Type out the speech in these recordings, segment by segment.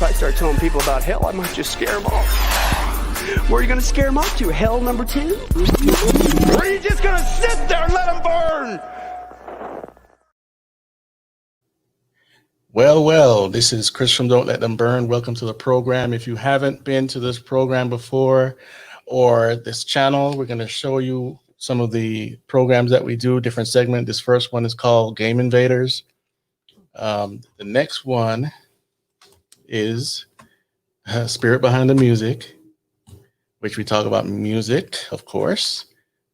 I start telling people about hell, I might just scare them off. Where are you going to scare them off to? Hell number 2? Or are you just going to sit there and let them burn? Well, this is Chris from Don't Let Them Burn. Welcome to the program. If you haven't been to this program before or this channel, we're going to show you some of the programs that we do, different segments. This first one is called Game Invaders. The next one is Spirit Behind the Music, which we talk about music, of course.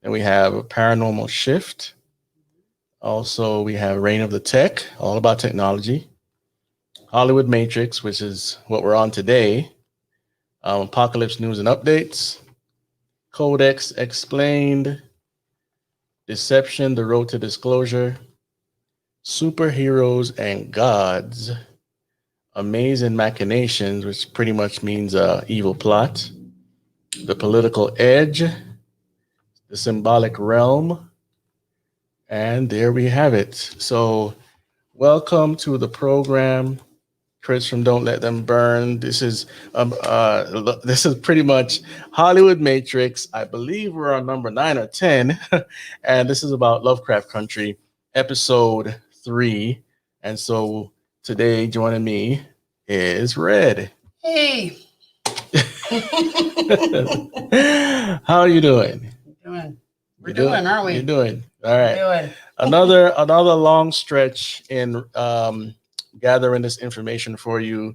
Then we have Paranormal Shift. Also, we have Reign of the Tech, all about technology. Hollywood Matrix, which is what we're on today. Apocalypse News and Updates. Codex Explained. Deception, The Road to Disclosure. Superheroes and Gods. Amazing Machinations, which pretty much means evil plot. The Political Edge. The Symbolic Realm. And there we have it. So welcome to the program. Chris from Don't Let Them Burn. This is pretty much Hollywood Matrix. I believe we're on number 9 or 10, and this is about Lovecraft Country, episode 3. And so today, joining me is Red. Hey. How are you doing? We're doing, aren't we? You're doing. All right. We're doing. Another long stretch in gathering this information for you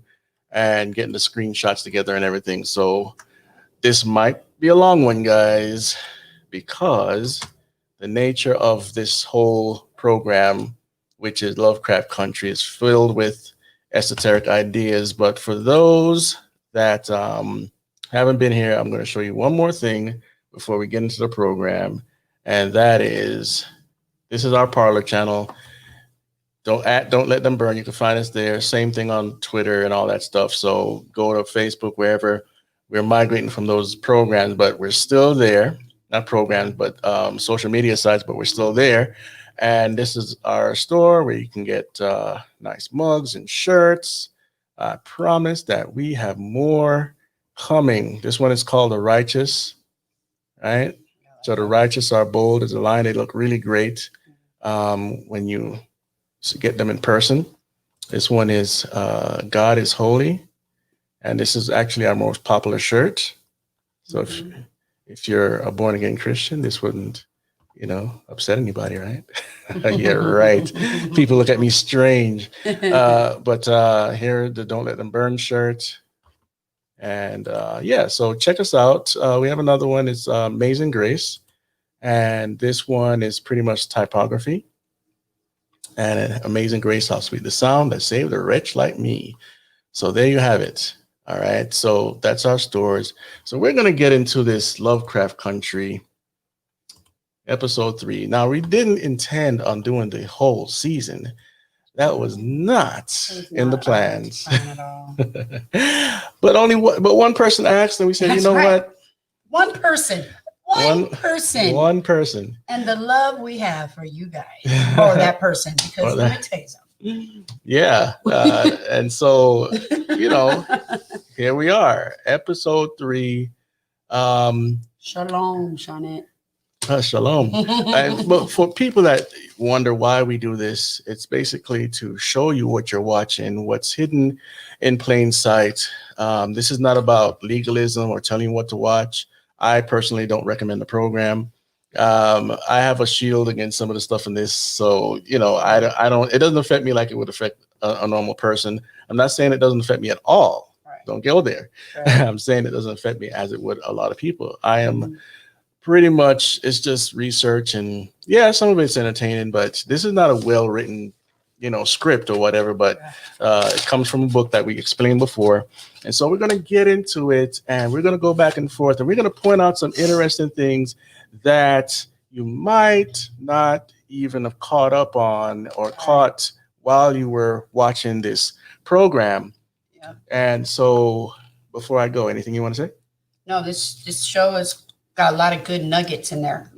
and getting the screenshots together and everything. So this might be a long one, guys, because the nature of this whole program, which is Lovecraft Country, is filled with esoteric ideas. But for those that haven't been here, I'm going to show you one more thing before we get into the program. And that is, this is our Parler channel. Don't let them burn. You can find us there. Same thing on Twitter and all that stuff. So go to Facebook, wherever. We're migrating from those programs, but we're still there. Not programs, but social media sites, but we're still there. And this is our store where you can get nice mugs and shirts. I promise that we have more coming. This one is called The Righteous, right? So the righteous are bold as a lion. They look really great when you get them in person. This one is God is Holy. And this is actually our most popular shirt. So if you're a born again Christian, this wouldn't, upset anybody, right? Yeah, right. People look at me strange. But here, the Don't Let Them Burn shirt. And so check us out. We have another one. It's Amazing Grace. And this one is pretty much typography. And Amazing Grace, how sweet the sound that saved a wretch like me. So there you have it. All right. So that's our stores. So we're going to get into this Lovecraft Country episode 3. Now, we didn't intend on doing the whole season. That was not in the plans. At all. But one person asked, and we said, That's you know right. what? One person. One person. And the love we have for you guys, or that person, because let me tell you something. Yeah. And so, here we are, episode 3. Shalom, Shawnette. Shalom. But for people that wonder why we do this, it's basically to show you what you're watching, what's hidden in plain sight. This is not about legalism or telling you what to watch. I personally don't recommend the program. I have a shield against some of the stuff in this, so I don't. It doesn't affect me like it would affect a normal person. I'm not saying it doesn't affect me at all. Right. Don't go there. Right. I'm saying it doesn't affect me as it would a lot of people. I am pretty much. It's just research, and some of it's entertaining, but this is not a well-written, script or whatever. But it comes from a book that we explained before, and so we're going to get into it, and we're going to go back and forth, and we're going to point out some interesting things that you might not even have caught up on or caught while you were watching this program. Yeah. And so before I go, anything you want to say? No, this show has got a lot of good nuggets in there.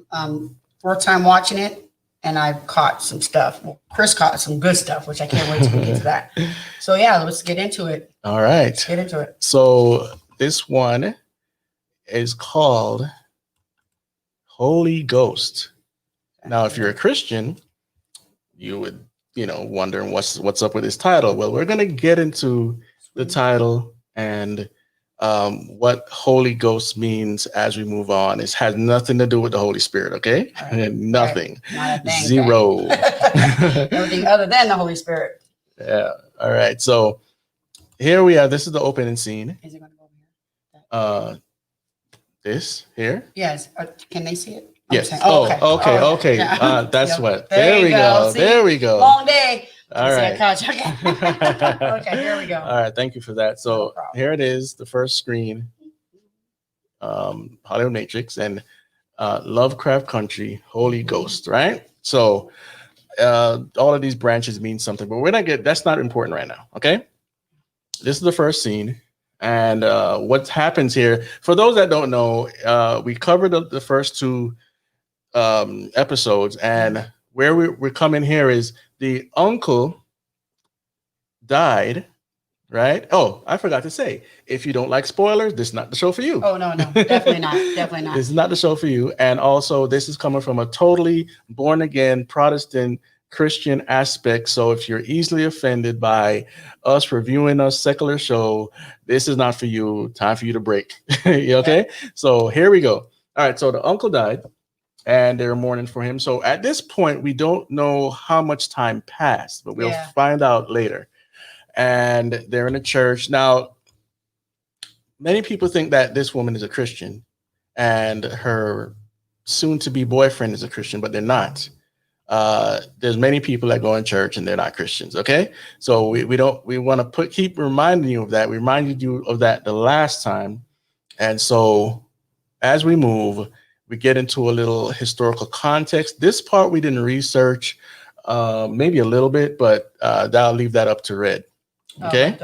Fourth time watching it, and I've caught some stuff. Well, Chris caught some good stuff, which I can't wait to get to that. So yeah, let's get into it. All right. Let's get into it. So this one is called Holy Ghost. Now, if you're a Christian, you would, wondering what's up with this title. Well, we're going to get into the title and what Holy Ghost means as we move on. It has nothing to do with the Holy Spirit, okay? Right. Nothing. Right. Not a thing, Zero. Everything other than the Holy Spirit. Yeah. All right. So here we are. This is the opening scene. Is it going to go over here? This here? Yes. Can they see it? Yes. Okay. Yeah. That's yep. what. There we go. See? There we go. Long day. All right. Okay, here we go. All right. Thank you for that. So here it is, the first screen, Hollywood Matrix and Lovecraft Country, Holy Ghost, right? So all of these branches mean something, but that's not important right now, okay? This is the first scene. And what happens here, for those that don't know, we covered the first two episodes, and where we're coming here is the uncle died, right? Oh, I forgot to say, if you don't like spoilers, this is not the show for you. Oh, no, definitely not. Definitely not. This is not the show for you. And also, this is coming from a totally born-again Protestant Christian aspect. So if you're easily offended by us reviewing a secular show, this is not for you. Time for you to break. Okay? So here we go. All right. So the uncle died and they're mourning for him. So at this point, we don't know how much time passed, but we'll find out later. And they're in a church. Now, many people think that this woman is a Christian and her soon-to-be boyfriend is a Christian, but they're not. There's many people that go in church and they're not Christians. Okay. So we want to keep reminding you of that. We reminded you of that the last time. And so as we move, we get into a little historical context. This part we didn't research, maybe a little bit, but I'll leave that up to Red. Okay.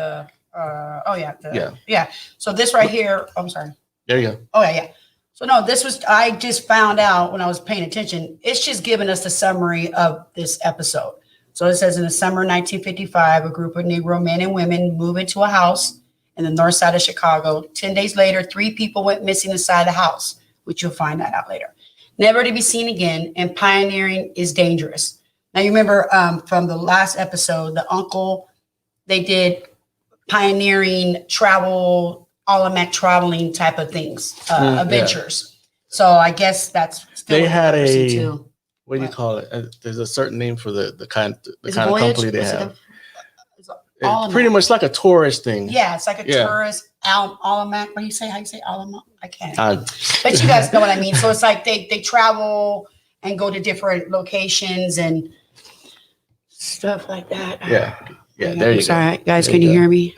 Yeah. So this right here, I'm sorry. There you go. Oh yeah. So no, I just found out when I was paying attention, it's just giving us the summary of this episode. So it says in the summer of 1955, a group of Negro men and women moved into a house in the north side of Chicago. 10 days later, 3 people went missing inside the house, which you'll find that out later. Never to be seen again, and pioneering is dangerous. Now you remember from the last episode, the uncle, they did pioneering travel, automatic traveling type of things, adventures. So I guess that's still they had too. What do you call it? There's a certain name for the kind of company they have. It's pretty much like a tourist thing. Yeah, it's like a tourist automatic. What do you say? How you say automatic? I can't. But you guys know what I mean. So it's like they travel and go to different locations and stuff like that. Yeah, there you go. Sorry, guys, can you hear me?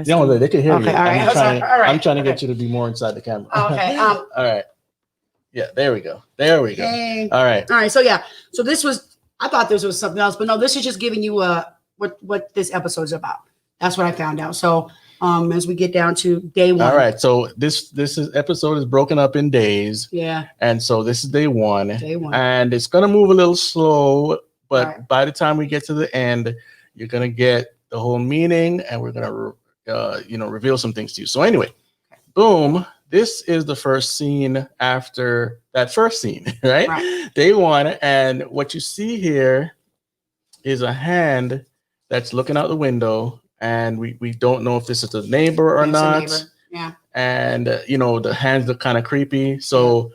No, they can hear you. Okay, all right. I'm trying to get you to be more inside the camera. Okay. All right. Yeah, there we go. Okay. All right. So this was, I thought this was something else, but no, this is just giving you what this episode is about. That's what I found out. So as we get down to day 1. All right. So this episode is broken up in days. Yeah. And so this is day 1. Day 1. And it's gonna move a little slow, but by the time we get to the end, you're going to get the whole meaning, and we're going to, reveal some things to you. So anyway, boom, this is the first scene after that first scene, right? Day 1. And what you see here is a hand that's looking out the window, and we don't know if this is a neighbor or not. Yeah. And, the hands look kind of creepy. So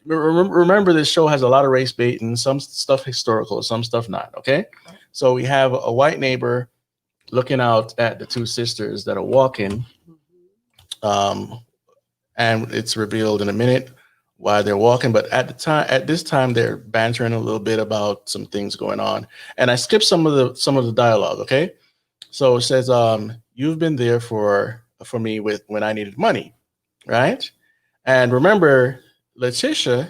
remember, this show has a lot of race bait and some stuff historical, some stuff not. Okay. So we have a white neighbor looking out at the 2 sisters that are walking. And it's revealed in a minute why they're walking. But at this time, they're bantering a little bit about some things going on. And I skipped some of the dialogue. Okay. So it says, you've been there for me when I needed money. Right. And remember, Letitia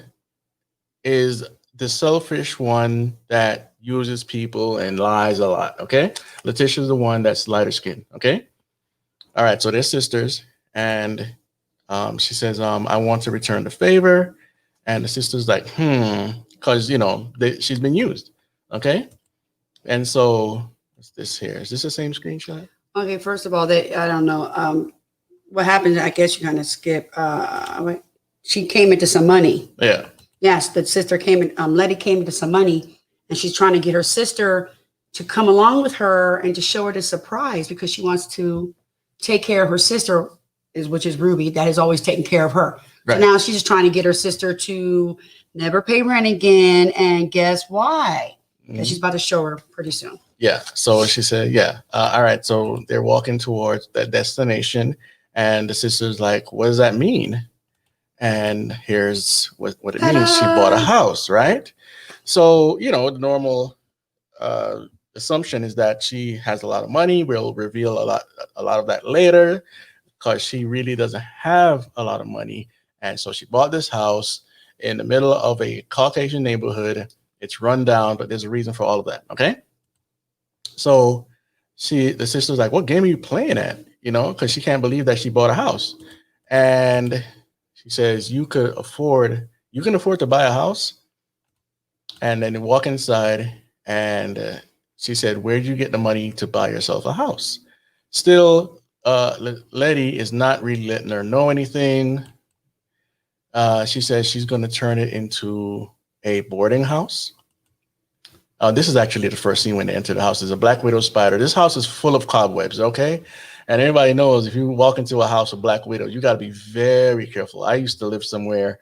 is the selfish one that uses people and lies a lot. Okay. Letitia's the one that's lighter skinned. Okay. All right. So they're sisters. And she says, I want to return the favor. And the sister's like, because she's been used. Okay, and so what's this here? Is this the same screenshot? Okay, first of all, I don't know. What happened? I guess you kind of skip. She came into some money. Yeah. Yes, the sister came in. Letty came into some money, and she's trying to get her sister to come along with her and to show her the surprise because she wants to take care of her sister, which is Ruby, that has always taken care of her. Right. So now she's just trying to get her sister to never pay rent again. And guess why? Because she's about to show her pretty soon. Yeah. So she said, yeah. All right. So they're walking towards that destination. And the sister's like, what does that mean? And here's what it means. She bought a house, right? So, the normal assumption is that she has a lot of money. We'll reveal a lot of that later because she really doesn't have a lot of money. And so she bought this house in the middle of a Caucasian neighborhood. It's run down, but there's a reason for all of that. Okay. So the sister's like, what game are you playing at? Because she can't believe that she bought a house. And she says, you can afford to buy a house. And then they walk inside and she said, where'd you get the money to buy yourself a house? Still, Letty is not really letting her know anything. She says she's going to turn it into a boarding house. This is actually the first scene when they enter the house. There's a black widow spider. This house is full of cobwebs, okay? And everybody knows if you walk into a house of black widows, you got to be very careful. I used to live somewhere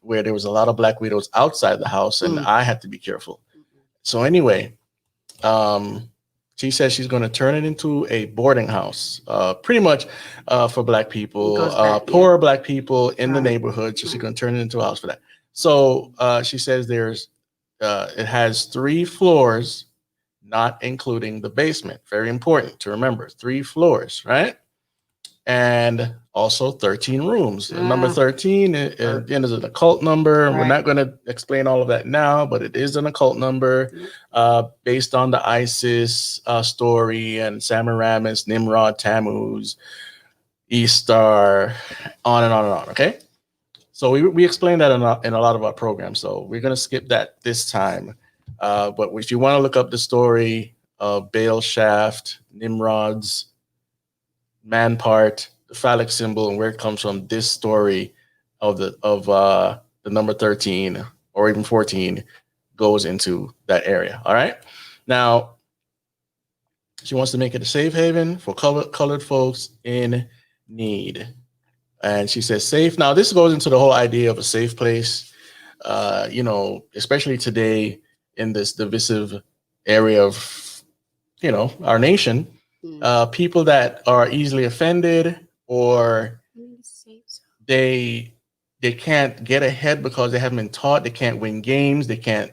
where there was a lot of black widows outside the house, and I had to be careful. So anyway, she says she's going to turn it into a boarding house, pretty much for black people, poor black people in the neighborhood. So she's going to turn it into a house for that. So she says it has 3 floors, not including the basement. Very important to remember. 3 floors, right? And also 13 rooms. Number 13 again is an occult number. Right. We're not going to explain all of that now, but it is an occult number based on the Isis story and Semiramis, Nimrod, Tammuz, Ishtar, on and on and on. Okay. So we explained that in a lot of our programs. So we're going to skip that this time. But if you want to look up the story of Baal shaft, Nimrod's man part, the phallic symbol, and where it comes from, this story of the number 13 or even 14 goes into that area. All right. Now, she wants to make it a safe haven for colored folks in need. And she says safe. Now, this goes into the whole idea of a safe place, especially today in this divisive area of, our nation. People that are easily offended or they can't get ahead because they haven't been taught. They can't win games. They can't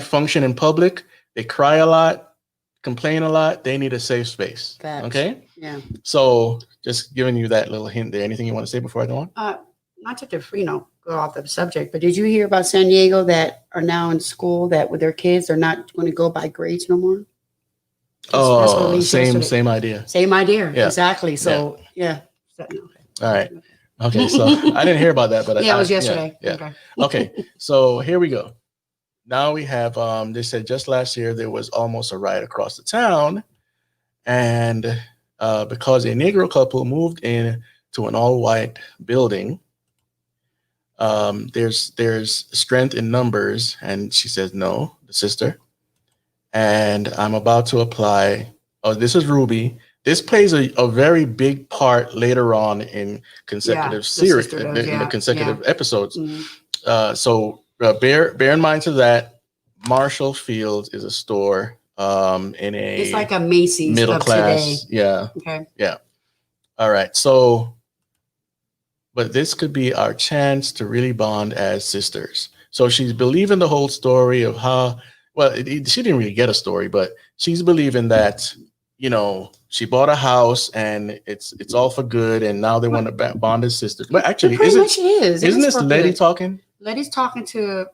function in public. They cry a lot, complain a lot. They need a safe space. Facts. Okay. Yeah. So just giving you that little hint there. Anything you want to say before I go on? Not to go off the subject, but did you hear about San Diego that are now in school that with their kids are not going to go by grades no more? Same idea. Same idea. Yeah. Exactly. So yeah. All right. Okay. So I didn't hear about that, but it was yesterday. Yeah. Okay. So here we go. Now we have, they said just last year, there was almost a riot across the town. And because a Negro couple moved in to an all white building, there's strength in numbers. And she says, no, the sister. And I'm about to apply. Oh, this is Ruby. This plays a very big part later on in consecutive series, in the consecutive episodes. Mm-hmm. So bear in mind to that. Marshall Fields is a store in a. It's like a Macy's middle class. Today. Yeah. Okay. Yeah. All right. So, but this could be our chance to really bond as sisters. So she's believing the whole story of how. Well, she didn't really get a story, but she's believing that, she bought a house and it's all for good, and now they want to bond as sisters. But actually, isn't this Letty talking? Letty's talking to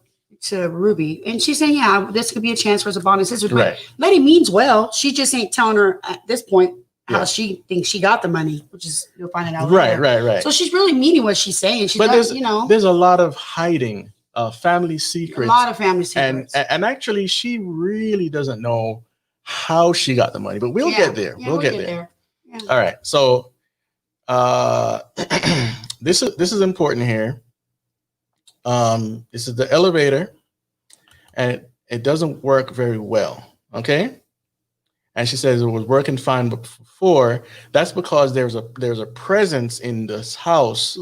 Ruby, and she's saying, "Yeah, this could be a chance for us to bond as sisters." Right. But Letty means well. She just ain't telling her at this point how she thinks she got the money, which is you'll find it out later. Right. So she's really meaning what she's saying. She's there's a lot of hiding family A secrets. lot of family secrets. And actually, she really doesn't know how she got the money, but we'll get there. Yeah, we'll get there. Yeah. All right. So this is important here. This is the elevator, and it doesn't work very well. Okay. And she says it was working fine before. That's because there's a presence in this house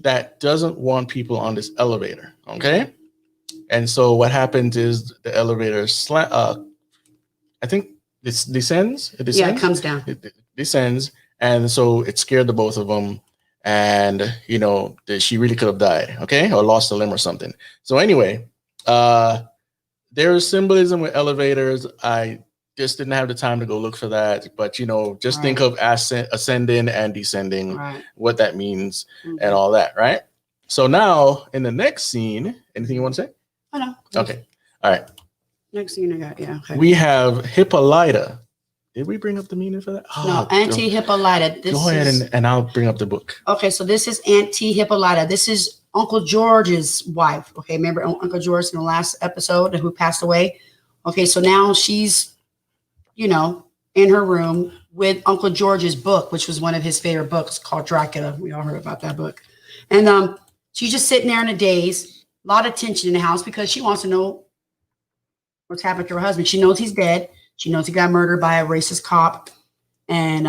that doesn't want people on this elevator. Okay. And so what happens is the elevator I think it descends. Yeah, it comes down. It descends, and so it scared the both of them. And she really could have died, okay, or lost a limb or something. So anyway, there is symbolism with elevators. I just didn't have the time to go look for that, but just think of ascending and descending, what that means, and all that, right? So now in the next scene, anything you want to say? Oh no. Okay. All right. Next scene I got, yeah. Okay. We have Hippolyta. Did we bring up the meaning for that? No, Auntie Hippolyta. Go ahead and I'll bring up the book. Okay, so this is Auntie Hippolyta. This is Uncle George's wife. Okay, remember Uncle George in the last episode who passed away? Okay, so now she's, in her room with Uncle George's book, which was one of his favorite books called Dracula. We all heard about that book. And she's just sitting there in a daze. A lot of tension in the house because she wants to know what's happened to her husband. She knows he's dead. She knows he got murdered by a racist cop, and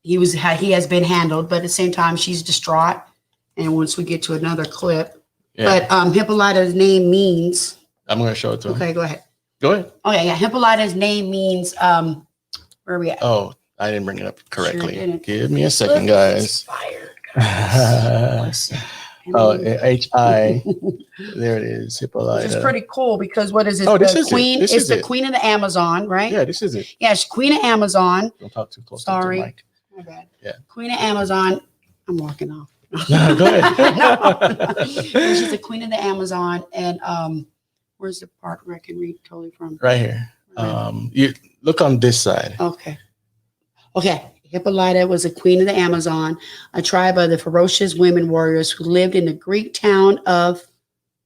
he has been handled. But at the same time, she's distraught. And once we get to another clip, but Hippolyta's name means. I'm going to show it to him. Okay, go ahead. Go ahead. Okay, yeah. Hippolyta's name means. Where are we at? Oh, I didn't bring it up correctly. Sure. Give me a second, guys. Fired. Oh, H-I. There it is, Hippolyta. Which is pretty cool because what is it? Oh, this the is queen. it. It's the queen of the Amazon, right? Yeah, this is it. Yeah, she's queen of Amazon. Don't talk too close Sorry. to the mic. My bad. Yeah. Queen of Amazon. I'm walking off. Go ahead. She's the queen of the Amazon, and where's the part where I can read totally from? Right here. You look on this side. Okay. Hippolyta was a queen of the Amazon, a tribe of the ferocious women warriors who lived in the Greek town of,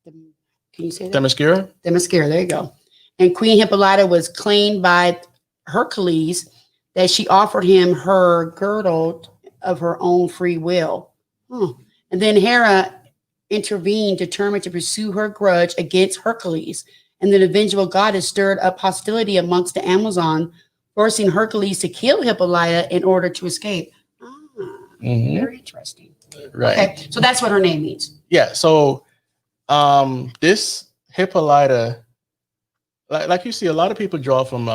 can you say that? Themyscira? Themyscira, there you go. And Queen Hippolyta was claimed by Hercules that she offered him her girdle of her own free will. And then Hera intervened, determined to pursue her grudge against Hercules. And the vengeful goddess stirred up hostility amongst the Amazon, forcing Hercules to kill Hippolyta in order to escape. Very interesting. Right. Okay, so that's what her name means. Yeah. So this Hippolyta, like you see, a lot of people draw from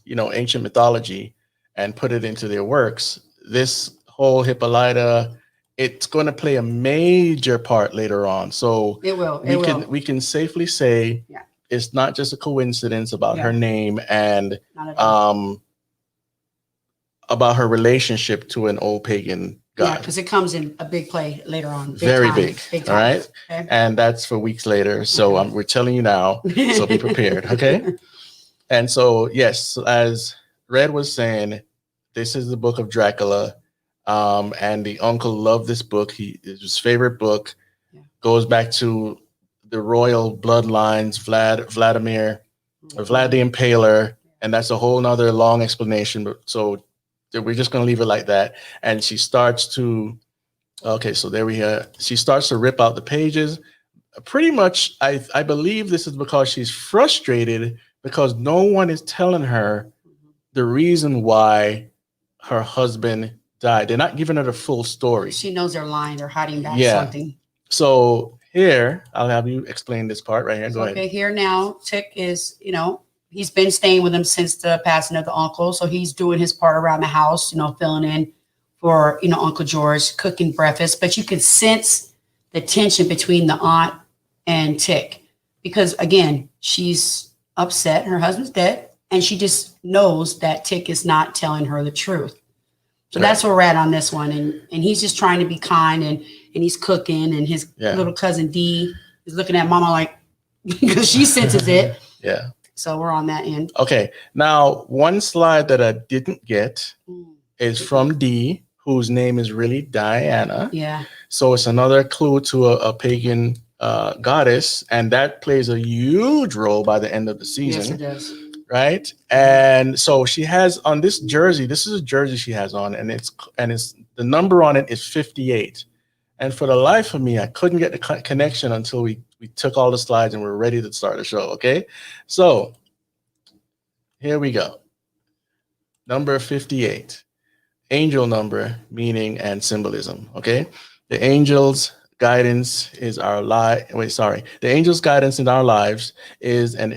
ancient mythology and put it into their works. This whole Hippolyta, it's going to play a major part later on. So it will. We can safely say it's not just a coincidence about her name and about her relationship to an old pagan god. Yeah, because it comes in a big play later on. Very big. Big all right. Okay. And that's for weeks later. So we're telling you now. So be prepared. Okay. And so, yes, as Red was saying, this is the book of Dracula. And the uncle loved this book. It's his favorite book. Goes back to the royal bloodlines, Vlad the Impaler. And that's a whole nother long explanation. But so we're just going to leave it like that. And she starts to, so there we are. She starts to rip out the pages. Pretty much, I believe this is because she's frustrated because no one is telling her the reason why her husband died. They're not giving her the full story. She knows they're lying. They're hiding back something. So here, I'll have you explain this part right here. Go ahead. Okay, here now, Tick is, he's been staying with him since the passing of the uncle. So he's doing his part around the house, filling in for, Uncle George, cooking breakfast. But you can sense the tension between the aunt and Tick. Because, again, she's upset. Her husband's dead. And she just knows that Tick is not telling her the truth. So that's where we're at on this one. And he's just trying to be kind and he's cooking. And his little cousin Dee is looking at Mama like, because she senses it. Yeah. So we're on that end. Okay. Now, one slide that I didn't get is from Dee, whose name is really Diana. Yeah. So it's another clue to a pagan goddess, and that plays a huge role by the end of the season. Yes, it does. Right. And so she has on this jersey, this is a jersey she has on, and it's the number on it is 58. And for the life of me, I couldn't get the connection until we took all the slides and we're ready to start the show. Okay. So here we go. Number 58, angel number, meaning and symbolism. Okay. The angel's guidance is our the angel's guidance in our lives is an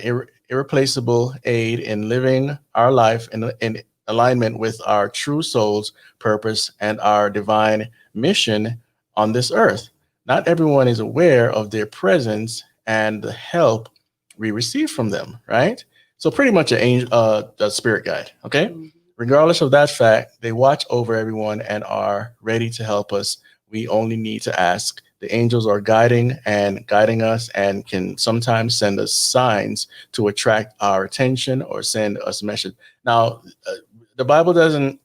irreplaceable aid in living our life in alignment with our true soul's purpose and our divine mission on this earth. Not everyone is aware of their presence and the help we receive from them, right? So pretty much an angel, a spirit guide, okay? Mm-hmm. Regardless of that fact, they watch over everyone and are ready to help us. We only need to ask. The angels are guiding us and can sometimes send us signs to attract our attention or send us a message. Now, the Bible doesn't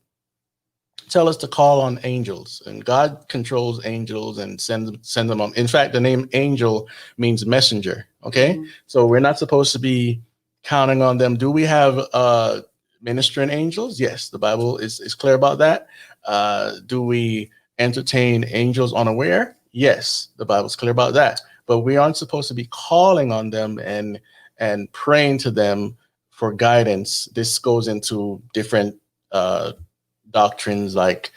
tell us to call on angels, and God controls angels and sends them on. In fact, the name angel means messenger. Okay. Mm-hmm. So we're not supposed to be counting on them. Do we have ministering angels? Yes. The Bible is clear about that. Do we entertain angels unaware? Yes. The Bible's clear about that, but we aren't supposed to be calling on them and praying to them for guidance. This goes into different, doctrines, like,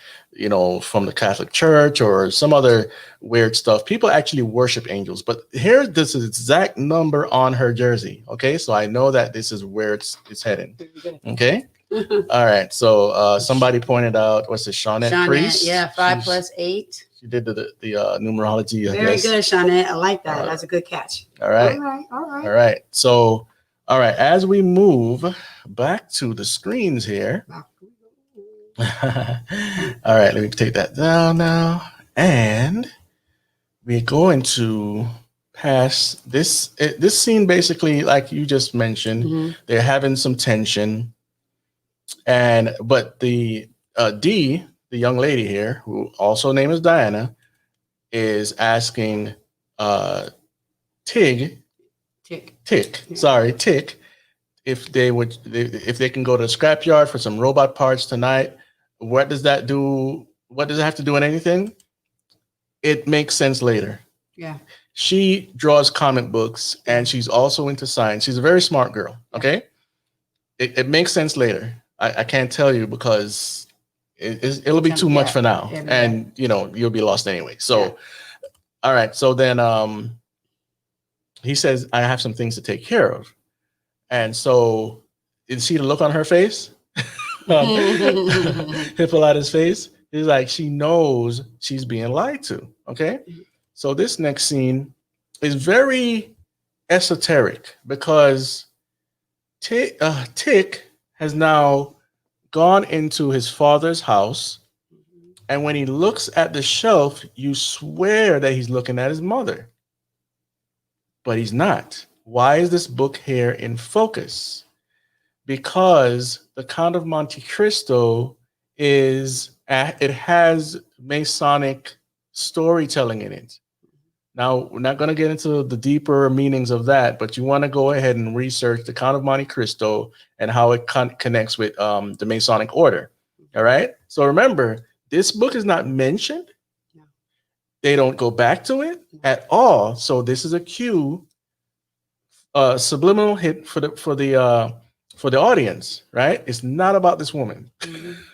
from the Catholic Church or some other weird stuff. People actually worship angels, but here's this exact number on her jersey. Okay, so I know that this is where it's heading. Okay. All right. So somebody pointed out, what's it, Shawnette Priest? Yeah, 5 plus 8. She did the numerology. Very good, Shawnette. I like that. That's a good catch. All right. All right. So, all right. As we move back to the screens here. All right, let me take that down now, and we're going to pass this scene. Basically, like you just mentioned, mm-hmm. They're having some tension, but the D, the young lady here, who also name is Diana, is asking Tick, if they can go to the scrapyard for some robot parts tonight. What does that do? What does it have to do with anything? It makes sense later. Yeah. She draws comic books and she's also into science. She's a very smart girl. Okay. It makes sense later. I can't tell you because it'll be too much for now. And you'll be lost anyway. So, all right. So then he says, I have some things to take care of. And so you see the look on her face? Hippolyta's face is like she knows she's being lied to. Okay, so this next scene is very esoteric because Tick has now gone into his father's house, and when he looks at the shelf, you swear that he's looking at his mother, but he's not. Why is this book here in focus? Because the Count of Monte Cristo it has Masonic storytelling in it. Now, we're not going to get into the deeper meanings of that, but you want to go ahead and research the Count of Monte Cristo and how it connects with the Masonic order. All right. So remember, this book is not mentioned. No. They don't go back to it at all. So this is a cue, subliminal hit for the audience, right? It's not about this woman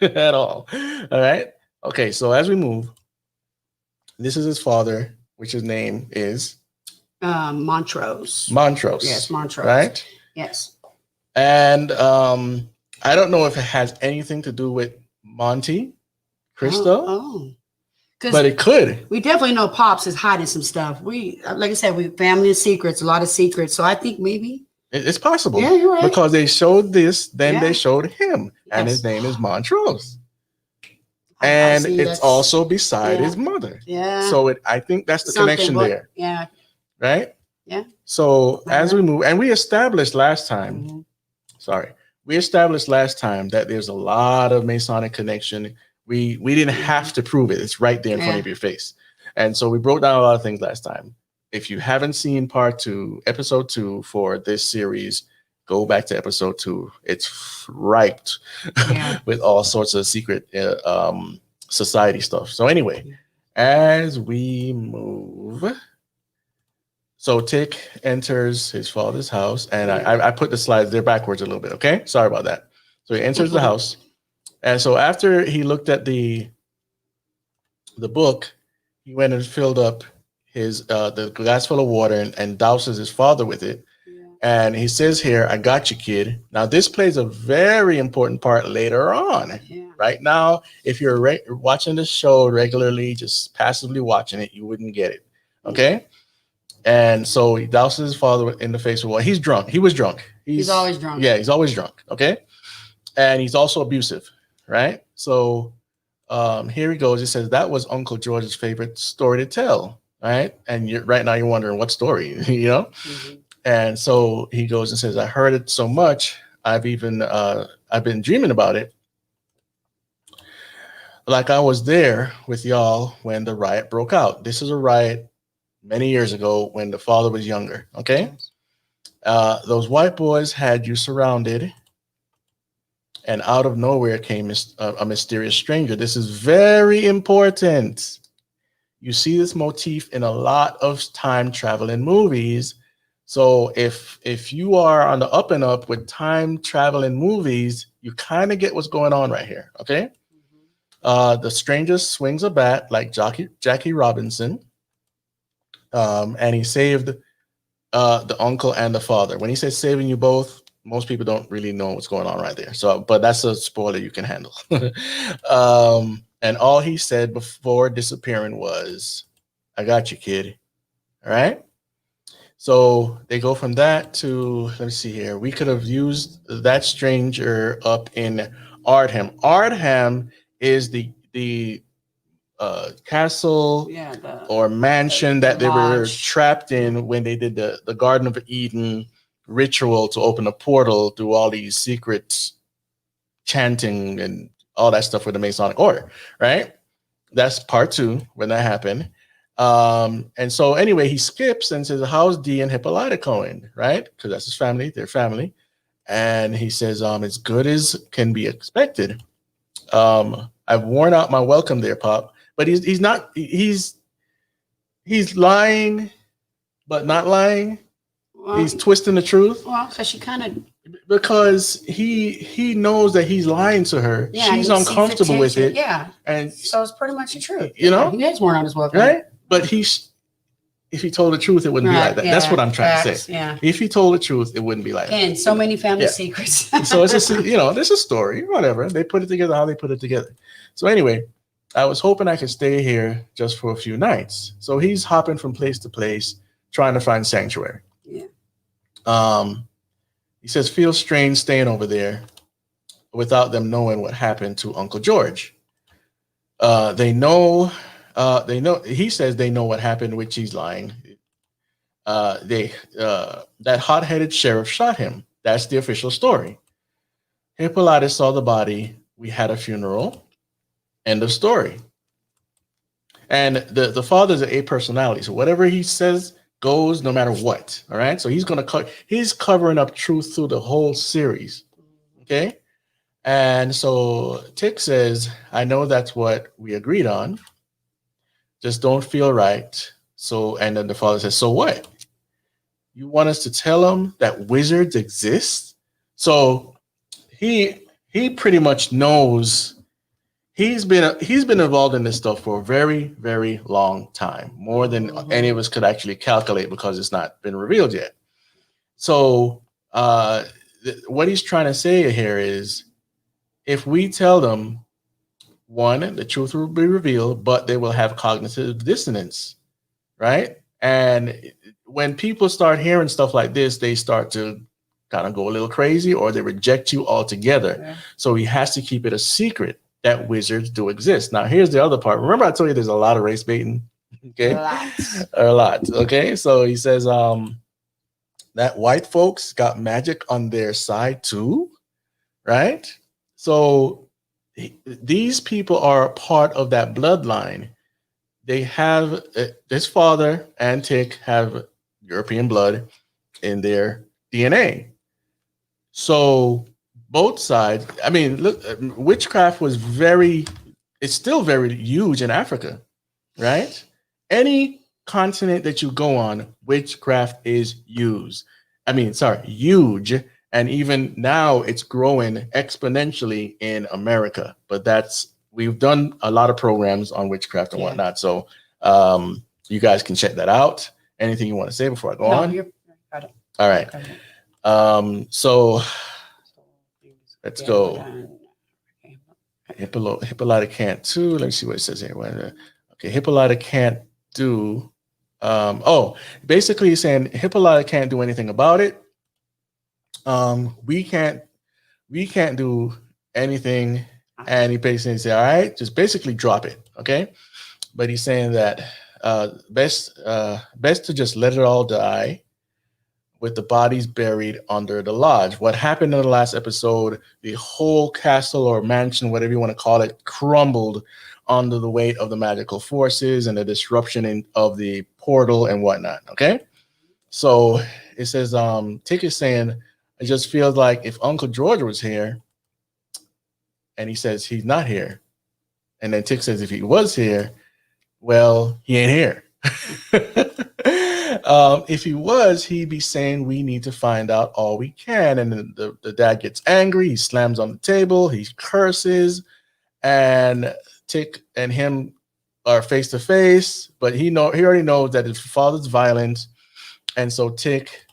at all. All right. Okay. So as we move, this is his father, which his name is Montrose. Yes, Montrose. Right? Yes. And I don't know if it has anything to do with Monte Cristo. But it could. We definitely know Pops is hiding some stuff. Like I said, we family and secrets, a lot of secrets. So I think maybe it's possible. Yeah, you're right. Because they showed this, then they showed him, and his name is Montrose. And it's also beside his mother. Yeah. So I think that's the connection there. Yeah. Right? Yeah. So as we move, and we established last time, that there's a lot of Masonic connection. We didn't have to prove it. It's right there in front of your face. And so we broke down a lot of things last time. if you haven't seen part 2, episode 2 for this series, go back to episode 2. It's ripe with all sorts of secret society stuff. So anyway, as we move, so Tick enters his father's house, and I put the slides there backwards a little bit. Okay, sorry about that. So he enters the house, and so after he looked at the book, he went and filled up his the glass full of water and douses his father with it. And he says here, "I got you, kid." Now, this plays a very important part later on. Right now, if you're watching the show regularly, just passively watching it, you wouldn't get it. Okay? And so he douses his father in the face with water. He's drunk. He was drunk. He's always drunk. Yeah, he's always drunk. Okay? And he's also abusive, right? So here he goes. He says, "That was Uncle George's favorite story to tell." Right? And right now you're wondering what story, you know? And so he goes and says, "I heard it so much, I've been dreaming about it. Like I was there with y'all when the riot broke out." This is a riot many years ago when the father was younger. Okay. "Those white boys had you surrounded, and out of nowhere came a mysterious stranger." This is very important. You see this motif in a lot of time traveling movies. So if you are on the up and up with time traveling movies, you kind of get what's going on right here. Okay. The stranger swings a bat like Jackie Robinson, and he saved the uncle and the father. When he says saving you both, most people don't really know what's going on right there. So, but that's a spoiler you can handle. And all he said before disappearing was, "I got you, kid." All right. So they go from that to, let me see here. We could have used that stranger up in Ardham. Ardham is the castle or mansion that they were trapped in when they did the Garden of Eden ritual to open a portal through all these secret chanting and all that stuff with the Masonic order, right? That's part 2 when that happened. And so anyway, he skips and says, "How's Dee and Hippolyta going?" Right? Because that's his family, their family. And he says, "As good as can be expected. I've worn out my welcome there, Pop." But he's not, he's lying, but not lying. Well, he's twisting the truth. Well, because she kind of, because he knows that he's lying to her. Yeah, she's uncomfortable with it. Yeah. And so it's pretty much the truth. You know? He is worn out his welcome. Right? But if he told the truth, it wouldn't be like that. That's what I'm trying to say. Yeah. If he told the truth, it wouldn't be like that. And so many family secrets. So it's just, this is a story, whatever. They put it together how they put it together. So anyway, I was hoping I could stay here just for a few nights. So he's hopping from place to place, trying to find sanctuary. Yeah. He says, "Feels strange staying over there without them knowing what happened to Uncle George." They know. He says they know what happened, which he's lying. That hot-headed sheriff shot him. That's the official story. Hippolyta saw the body. We had a funeral. End of story. And the father's a personality, so whatever he says goes no matter what. All right. So he's covering up truth through the whole series. Okay. And so Tick says, "I know that's what we agreed on. Just don't feel right." So, and then the father says, "So what? You want us to tell him that wizards exist?" So he pretty much knows. He's been involved in this stuff for a very, very long time, more than any of us could actually calculate because it's not been revealed yet. So what he's trying to say here is, if we tell them, one, the truth will be revealed, but they will have cognitive dissonance, right? And when people start hearing stuff like this, they start to kind of go a little crazy, or they reject you altogether. Yeah. So he has to keep it a secret that wizards do exist. Now, here's the other part. Remember I told you there's a lot of race baiting? Okay. A lot. Okay. So he says that white folks got magic on their side too, right? So these people are part of that bloodline they have this father and Tick have European blood in their DNA. So both sides, I mean, look, witchcraft was it's still very huge in Africa, right? Any continent that you go on, witchcraft is huge. And even now it's growing exponentially in America. But we've done a lot of programs on witchcraft and whatnot. So you guys can check that out. Anything you want to say before I go on? You're got it. All right. So let's go. Hippolyta can't do. Let me see what it says here. Okay, Hippolyta can't do. Basically he's saying Hippolyta can't do anything about it. We can't do anything. And he basically said, all right, just basically drop it. Okay. But he's saying that best to just let it all die with the bodies buried under the lodge. What happened in the last episode, the whole castle or mansion, whatever you want to call it, crumbled under the weight of the magical forces and the disruption of the portal and whatnot. Okay. So it says, Tick is saying, it just feels like if Uncle George was here, and he says he's not here. And then Tick says if he was here, well, he ain't here. If he was, he'd be saying we need to find out all we can. And then the dad gets angry. He slams on the table. He curses. And Tick and him are face to face. But he already knows that his father's violent. And so Tick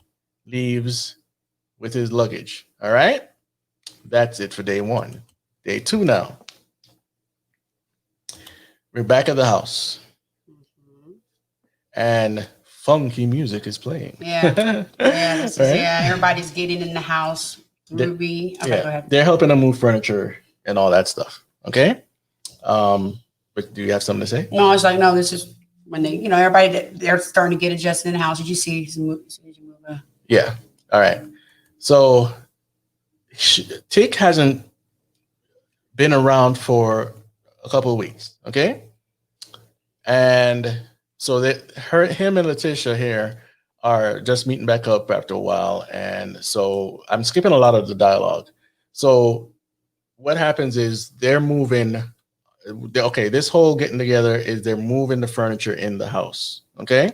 leaves with his luggage. All right? That's it for day 1. Day 2 now. We're back at the house. And funky music is playing. Yeah. Yeah, everybody's getting in the house. Ruby. Okay, go ahead. They're helping them move furniture and all that stuff. Okay? But do you have something to say? No, it's like, no, this is when they, everybody, they're starting to get adjusted in the house. Did you see some move? Yeah. All right. So Tick hasn't been around for a couple of weeks, okay? And so him and Letitia here are just meeting back up after a while. And so I'm skipping a lot of the dialogue. So what happens is they're moving. Okay, this whole getting together is they're moving the furniture in the house, okay?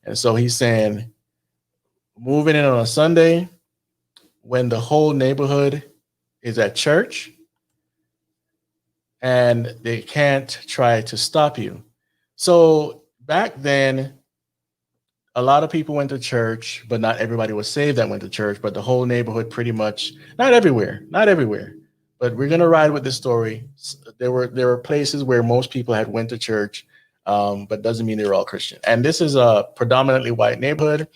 And so he's saying, moving in on a Sunday when the whole neighborhood is at church and they can't try to stop you. So back then, a lot of people went to church, but not everybody was saved that went to church, but the whole neighborhood pretty much, not everywhere, but we're going to ride with this story. There were places where most people had went to church, but doesn't mean they were all Christian. And this is a predominantly white neighborhood.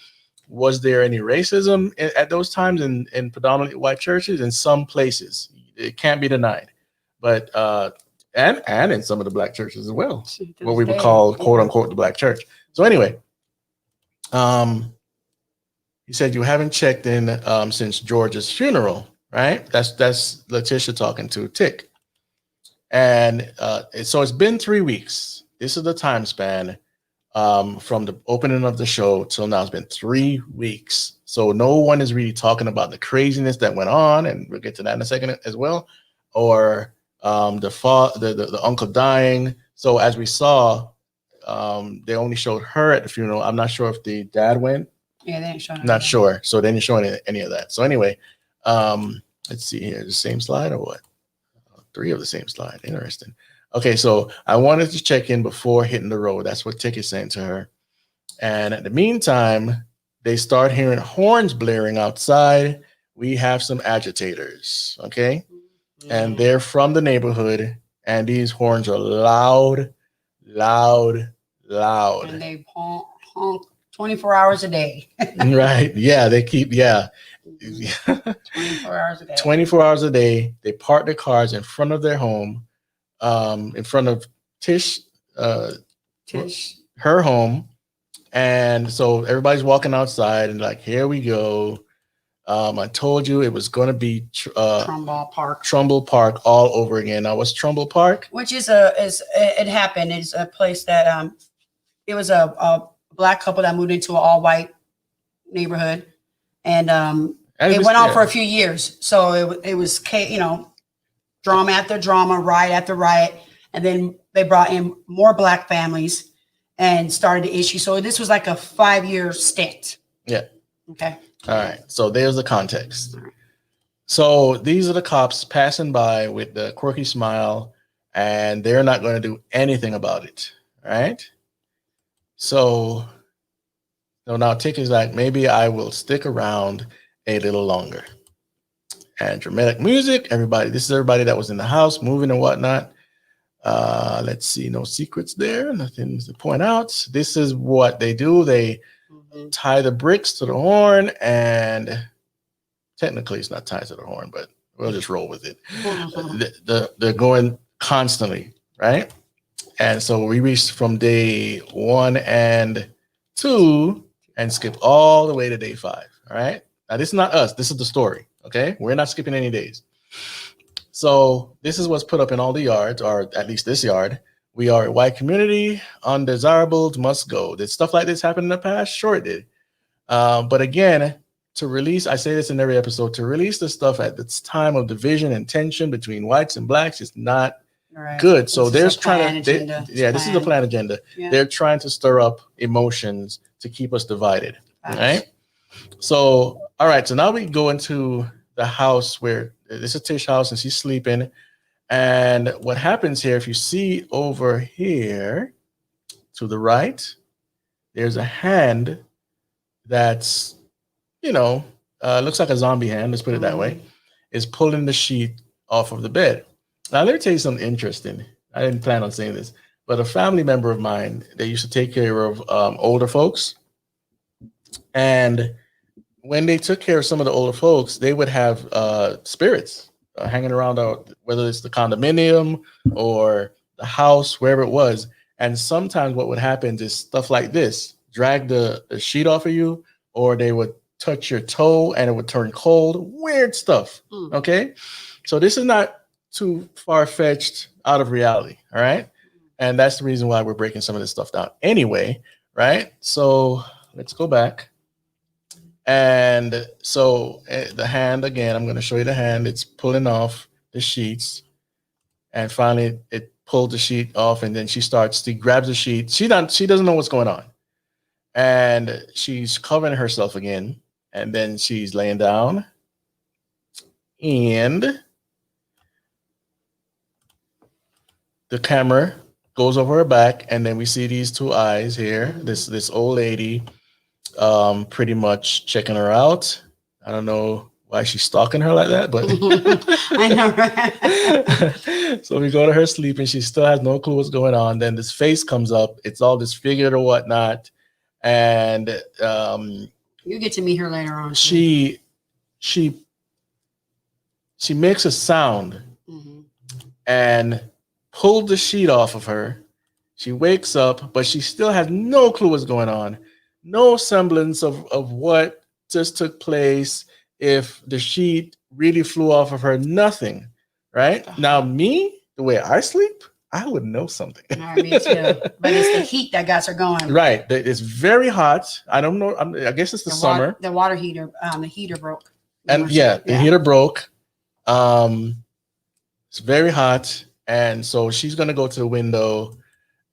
Was there any racism at those times in predominantly white churches? In some places, it can't be denied. But and in some of the black churches as well, what we would call quote unquote the black church. So anyway, he said you haven't checked in since George's funeral, right? That's Letitia talking to Tick, and so it's been 3 weeks. This is the time span from the opening of the show till now. It's been 3 weeks. So no one is really talking about the craziness that went on, and we'll get to that in a second as well, or the uncle dying. So as we saw, they only showed her at the funeral. I'm not sure if the dad went. Yeah, they didn't show. Not sure. So they didn't show any of that. So anyway, let's see here. The same slide or what? 3 of the same slide. Interesting. Okay, so I wanted to check in before hitting the road. That's what Tick is saying to her. And in the meantime, they start hearing horns blaring outside. We have some agitators, okay? And they're from the neighborhood, and these horns are loud. And they honk 24 hours a day. Right, yeah, they keep, 24 hours a day. 24 hours a day. They park their cars in front of their home, in front of Tish, her home. And so everybody's walking outside and like, here we go. I told you it was going to be Trumbull Park all over again. Now, what's Trumbull Park? Which it happened. It's a place that it was a black couple that moved into an all white neighborhood, and it went on for a few years. So it was drama after drama, riot after riot, and then they brought in more black families and started the issue. So this was like a 5-year stint. Yeah. Okay. All right. So there's the context. So these are the cops passing by with the quirky smile, and they're not going to do anything about it. All right. So now Tick is like, maybe I will stick around a little longer. And dramatic music. This is everybody that was in the house moving and whatnot. Let's see, no secrets there, nothing to point out. This is what they do. They tie the bricks to the horn, and technically it's not tied to the horn, but we'll just roll with it. They're going constantly, right? And so we reached from day 1 and 2 and skip all the way to day 5. All right. Now, this is not us. This is the story. Okay. We're not skipping any days. So this is what's put up in all the yards, or at least this yard. We are a white community. Undesirables must go. Did stuff like this happen in the past? Sure it did. But again, to release, I say this in every episode, to release the stuff at this time of division and tension between whites and blacks is not good. So there's trying to, this is the planned agenda. Yeah. They're trying to stir up emotions to keep us divided. Right? So, all right. So now we go into the house where this is Tish's house and she's sleeping. And what happens here, if you see over here to the right, there's a hand that's, looks like a zombie hand, let's put it that way, is pulling the sheet off of the bed. Now, let me tell you something interesting. I didn't plan on saying this, but a family member of mine, they used to take care of older folks. And when they took care of some of the older folks, they would have spirits hanging around, whether it's the condominium or the house, wherever it was. And sometimes what would happen is stuff like this, drag the sheet off of you, or they would touch your toe and it would turn cold. Weird stuff. Okay. So this is not too far-fetched out of reality. All right. And that's the reason why we're breaking some of this stuff down anyway. Right. So let's go back. And so the hand, again, I'm going to show you the hand. It's pulling off the sheets. And finally, it pulled the sheet off. And then she grabs the sheet. She doesn't know what's going on. And she's covering herself again. And then she's laying down. And the camera goes over her back. And then we see these two eyes here. This old lady pretty much checking her out. I don't know why she's stalking her like that, but I know, right? So we go to her sleep and she still has no clue what's going on. Then this face comes up. It's all disfigured or whatnot. And you get to meet her later on. She makes a sound and pulled the sheet off of her. She wakes up, but she still has no clue what's going on. No semblance of what just took place, if the sheet really flew off of her, nothing, right? Now, me, the way I sleep, I would know something. Me too. But it's the heat that got her going. Right. It's very hot. I don't know. I guess it's the summer. The water heater, the heater broke. And the heater broke. It's very hot. And so she's going to go to the window.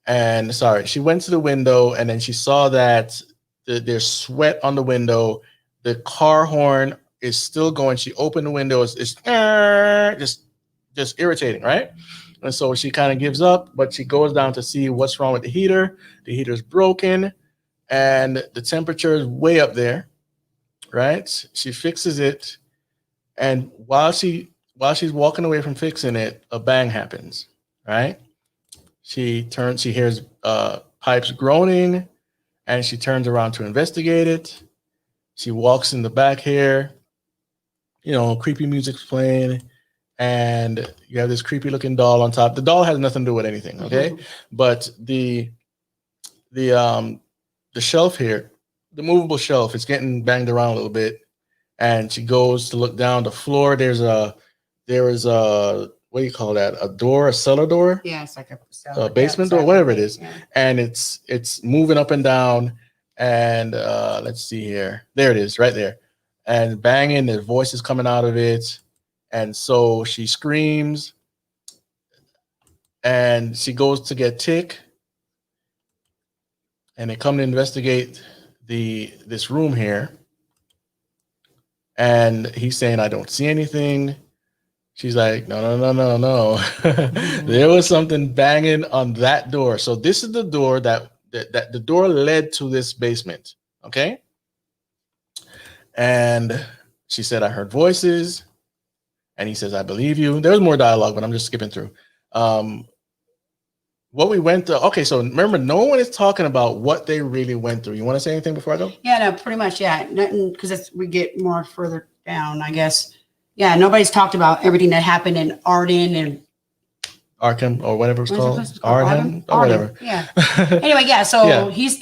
And she went to the window and then she saw that there's sweat on the window. The car horn is still going. She opened the window. It's just irritating, right? And so she kind of gives up, but she goes down to see what's wrong with the heater. The heater's broken and the temperature is way up there, right? She fixes it. And while she's walking away from fixing it, a bang happens, right? She hears pipes groaning. And she turns around to investigate it. She walks in the back here. Creepy music's playing. And you have this creepy looking doll on top. The doll has nothing to do with anything, okay? But the shelf here, the movable shelf, is getting banged around a little bit. and she goes to look down the floor. There is a, what do you call that? A door, a cellar door? Yeah, it's like a Basement door, whatever it is. Yeah. And it's moving up and down. And let's see here. There it is, right there. And banging, there's voices coming out of it. And so she screams. And she goes to get Tick. And they come to investigate this room here. And he's saying, I don't see anything. She's like, no. There was something banging on that door. So this is the door that the door led to this basement. Okay. And she said, I heard voices. And he says, I believe you. There was more dialogue, but I'm just skipping through. What we went through. Okay, so remember, no one is talking about what they really went through. You want to say anything before I go? Yeah, no, pretty much. Yeah, nothing, because we get more further down, I guess. Yeah, nobody's talked about everything that happened in Arden and Arkham or whatever it's called. Arden or whatever. Yeah. Anyway, yeah. So he's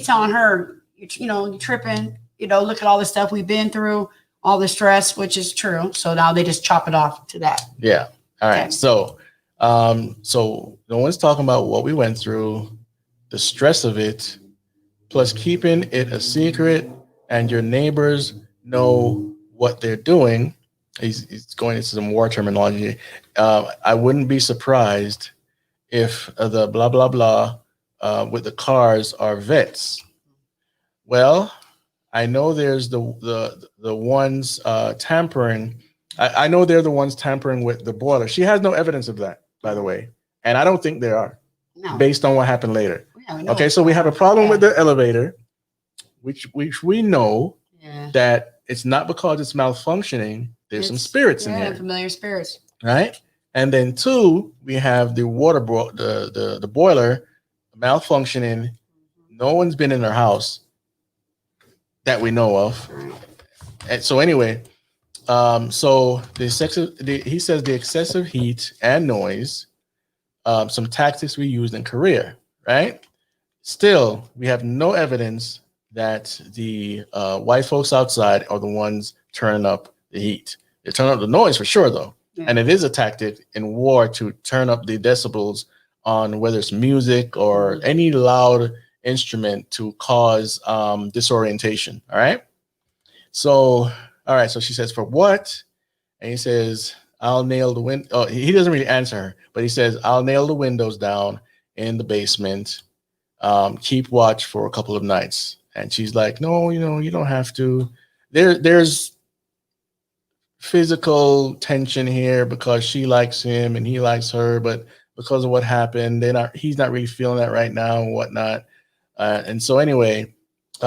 telling her, you're tripping. Look at all the stuff we've been through, all the stress, which is true. So now they just chop it off to that. Yeah. All right. Okay. So no one's talking about what we went through, the stress of it, plus keeping it a secret, and your neighbors know what they're doing. He's going into some war terminology. I wouldn't be surprised if the blah, blah, blah with the cars are vets. Well, I know there's the ones tampering. I know they're the ones tampering with the boiler. She has no evidence of that, by the way. And I don't think they are, based on what happened later. Yeah, okay, so we have a problem with the elevator, which we know that it's not because it's malfunctioning. There's some spirits in here. Familiar spirits. Right? And then 2, we have the water the boiler malfunctioning. No one's been in their house that we know of. And so anyway, so he says the excessive heat and noise, some tactics we used in Korea, right? Still, we have no evidence that the white folks outside are the ones turning up the heat. They turn up the noise for sure, though. Yeah. And it is a tactic in war to turn up the decibels on whether it's music or any loud instrument to cause disorientation. All right. So she says, for what? And he says, I'll nail the window. Oh, he doesn't really answer her, but he says, I'll nail the windows down in the basement. Keep watch for a couple of nights. And she's like, no, you don't have to. There's physical tension here because she likes him and he likes her, but because of what happened, he's not really feeling that right now and whatnot. And so anyway,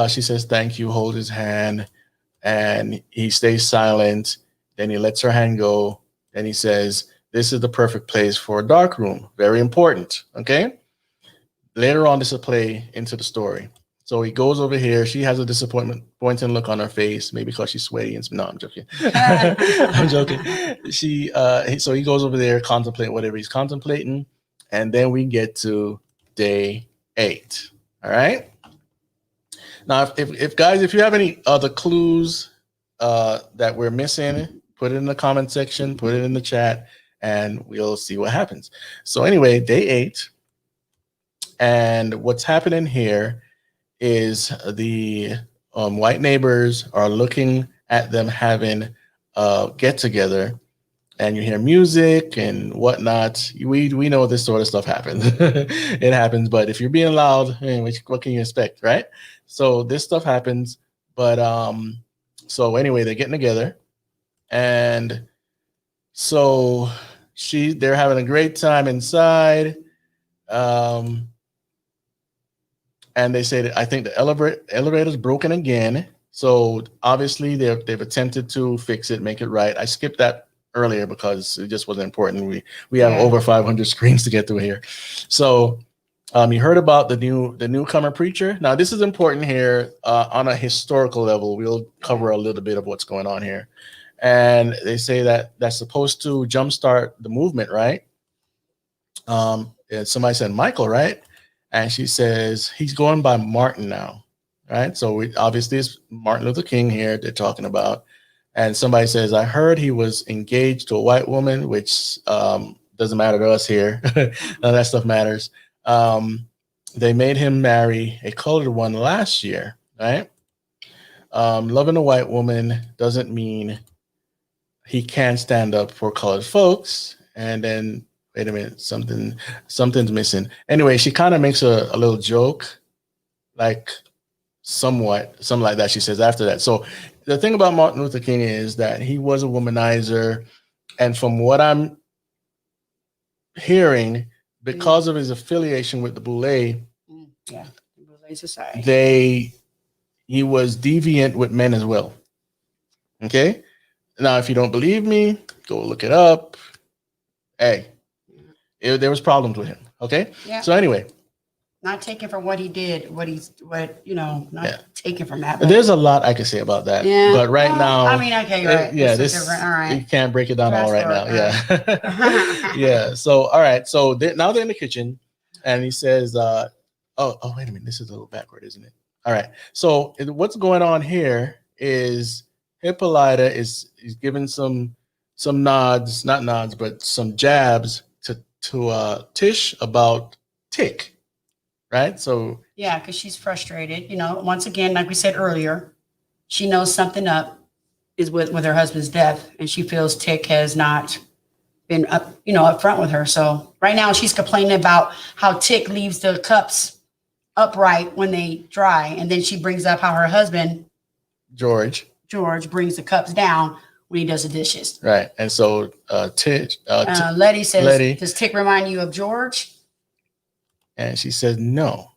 she says, thank you, hold his hand. And he stays silent. Then he lets her hand go. And he says, this is the perfect place for a dark room. Very important. Okay. Later on, this will play into the story. So he goes over here. She has a disappointing look on her face, maybe because she's sweaty. No, I'm joking. I'm joking. So he goes over there, contemplate whatever he's contemplating. And then we get to day 8. All right. Now, if guys, if you have any other clues that we're missing, put it in the comment section, put it in the chat, and we'll see what happens. So anyway, day 8. And what's happening here is the white neighbors are looking at them having a get together, and you hear music and whatnot. We know this sort of stuff happens. It happens, but if you're being loud, what can you expect, right? So this stuff happens, but so anyway, they're getting together, and so they're having a great time inside. And they say that I think the elevator's broken again. So obviously they've attempted to fix it, make it right. I skipped that earlier because it just wasn't important. We have over 500 screens to get through here. So you heard about the newcomer preacher. Now this is important here on a historical level. We'll cover a little bit of what's going on here. And they say that that's supposed to jumpstart the movement, right? And somebody said Michael, right? And she says he's going by Martin now, right? So obviously it's Martin Luther King here they're talking about. And somebody says, I heard he was engaged to a white woman, which doesn't matter to us here. None of that stuff matters. They made him marry a colored one last year, right? Loving a white woman doesn't mean he can't stand up for colored folks. And then, wait a minute, something's missing. Anyway, she kind of makes a little joke, like something like that. She says after that. So the thing about Martin Luther King is that he was a womanizer. And from what I'm hearing, because of his affiliation with the Boule, the Boule Society, he was deviant with men as well. Okay? Now, if you don't believe me, go look it up. Hey, there was problems with him. Okay? Yeah. So anyway. Not taken from what he did, not taken from that. There's a lot I could say about that. Yeah. But right now. I mean, okay, right. Yeah, all right. You can't break it down all right now. Yeah. Yeah. So, all right. So now they're in the kitchen and he says, oh, wait a minute. This is a little backward, isn't it? All right. So what's going on here is Hippolyta is giving some nods, not nods, but some jabs to Tish about Tick. Right. So yeah, because she's frustrated. Once again, like we said earlier, she knows something up is with her husband's death, and she feels Tick has not been up front with her. So right now she's complaining about how Tick leaves the cups upright when they dry, and then she brings up how her husband George brings the cups down when he does the dishes. Right. And so Letty says, does Tick remind you of George? And she says, no,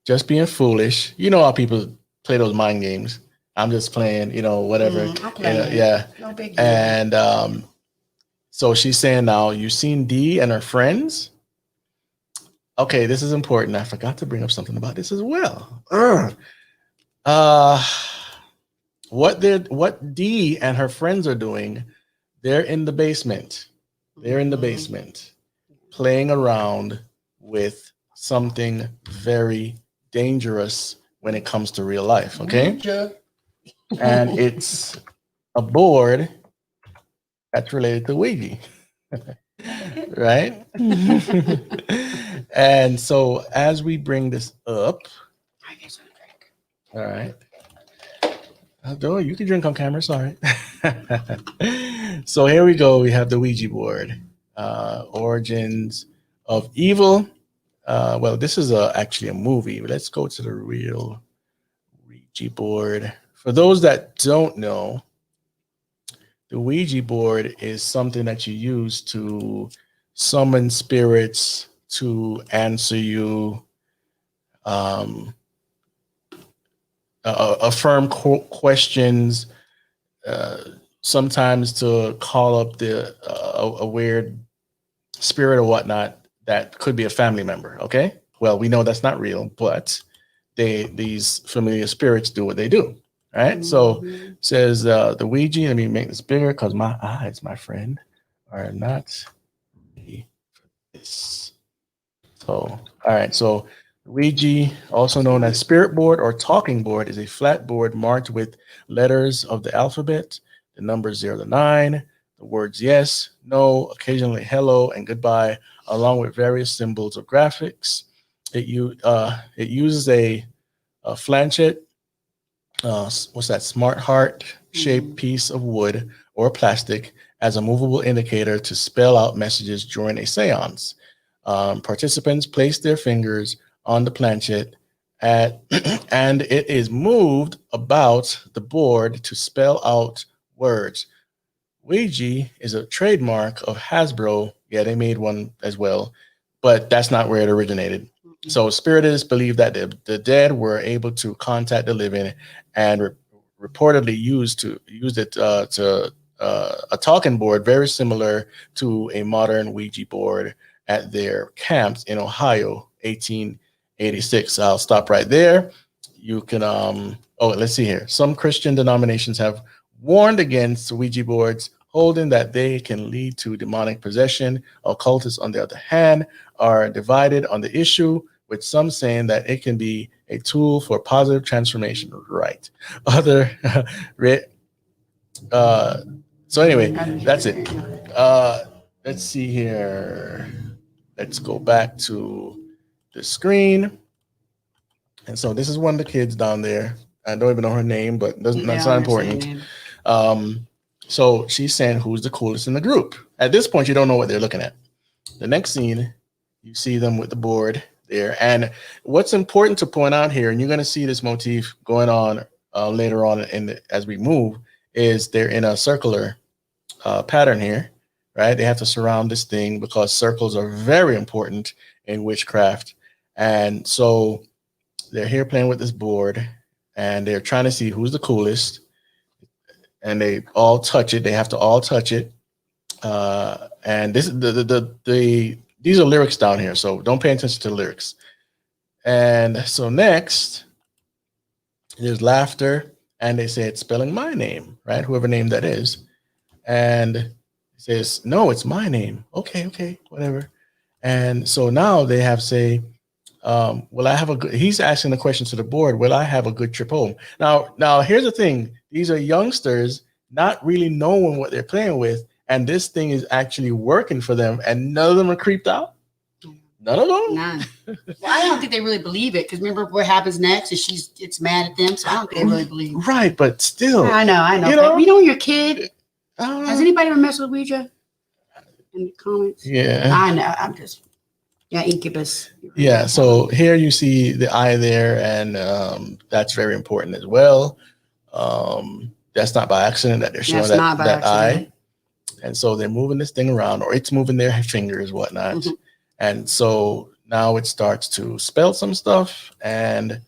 just being foolish. You know how people play those mind games. I'm just playing, whatever. I'm playing. Yeah. No big deal. And so she's saying now, you've seen Dee and her friends? Okay, this is important. I forgot to bring up something about this as well. What Dee and her friends are doing, they're in the basement. Playing around with something very dangerous when it comes to real life, okay? And it's a board that's related to Ouija, right? And so as we bring this up, all right. You can drink on camera, sorry. So here we go. We have the Ouija board, Origins of Evil. Well, this is actually a movie. Let's go to the real Ouija board. For those that don't know, the Ouija board is something that you use to summon spirits to answer you, affirm questions, sometimes to call up a weird spirit or whatnot that could be a family member. Okay, well, we know that's not real, but these familiar spirits do what they do. All right. So it says the Ouija. Let me make this bigger because my eyes, my friend, are not ready for this. So all right. So Ouija, also known as spirit board or talking board, is a flat board marked with letters of the alphabet, the numbers 0 to 9, the words yes, no, occasionally hello, and goodbye, along with various symbols of graphics. It uses a flanchet, smart heart shaped piece of wood or plastic as a movable indicator to spell out messages during a seance. Participants place their fingers on the planchet and it is moved about the board to spell out words. Ouija is a trademark of Hasbro. Yeah, they made one as well, but that's not where it originated. So spiritists believe that the dead were able to contact the living and reportedly used it to a talking board very similar to a modern Ouija board at their camps in Ohio, 1886. I'll stop right there. You can, let's see here. Some Christian denominations have warned against Ouija boards, holding that they can lead to demonic possession. Occultists, on the other hand, are divided on the issue, with some saying that it can be a tool for positive transformation. Right. So anyway, that's it. Let's see here. Let's go back to the screen. And so this is one of the kids down there. I don't even know her name, but that's not important. So she's saying who's the coolest in the group. At this point, you don't know what they're looking at. The next scene, you see them with the board there. And what's important to point out here, and you're going to see this motif going on later on as we move, is they're in a circular pattern here, right? They have to surround this thing because circles are very important in witchcraft. And so they're here playing with this board and they're trying to see who's the coolest. And they all touch it. They have to all touch it. And this these are lyrics down here, so don't pay attention to the lyrics. And so next, there's laughter, and they say it's spelling my name, right? Whoever name that is. And it says, no, it's my name. Okay, whatever. And so now they have say, will I have a good, he's asking the question to the board, will I have a good trip home? Now here's the thing. These are youngsters not really knowing what they're playing with. And this thing is actually working for them. And none of them are creeped out. None of them? None. Well, I don't think they really believe it. Because remember what happens next is it's mad at them. So I don't think they really believe it. Right, but still. I know. You know your kid. Has anybody ever messed with Ouija? In the comments? Yeah. I know. I'm just, incubus. Yeah, so here you see the eye there, and that's very important as well. That's not by accident that they're showing that eye. And so they're moving this thing around, or it's moving their fingers, whatnot. Mm-hmm. And so now it starts to spell some stuff, and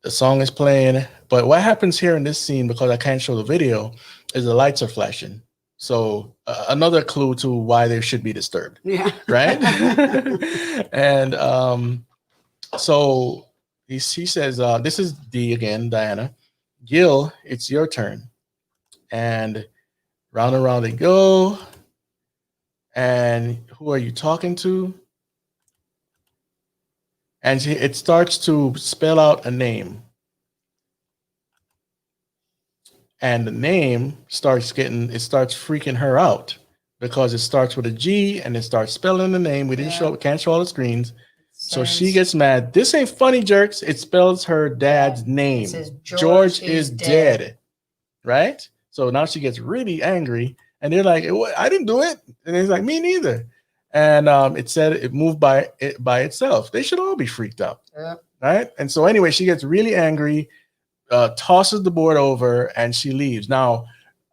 the song is playing. But what happens here in this scene, because I can't show the video, is the lights are flashing. So another clue to why they should be disturbed. Yeah. Right? And so he says, this is D again, Diana. Gil, it's your turn. And round and round they go. And who are you talking to? And it starts to spell out a name. And the name starts freaking her out because it starts with a G and it starts spelling the name. We can't show all the screens. So she gets mad. This ain't funny, jerks. It spells her dad's name. It says George is dead. Right? So now she gets really angry. And they're like, I didn't do it. And he's like, me neither. And it said it moved by itself. They should all be freaked out. Yeah. Right? And so anyway, she gets really angry, tosses the board over, and she leaves. Now,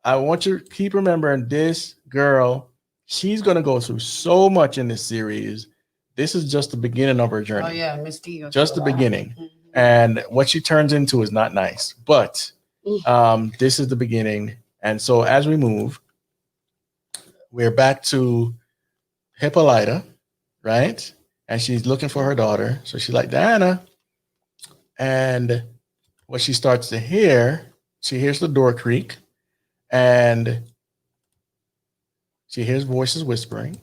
I want you to keep remembering this girl. She's going to go through so much in this series. This is just the beginning of her journey. Oh, yeah, Miss D. Just the beginning. Mm-hmm. And what she turns into is not nice. But this is the beginning. And so as we move, we're back to Hippolyta, right? And she's looking for her daughter. So she's like, Diana. And what she starts to hear, she hears the door creak. And she hears voices whispering.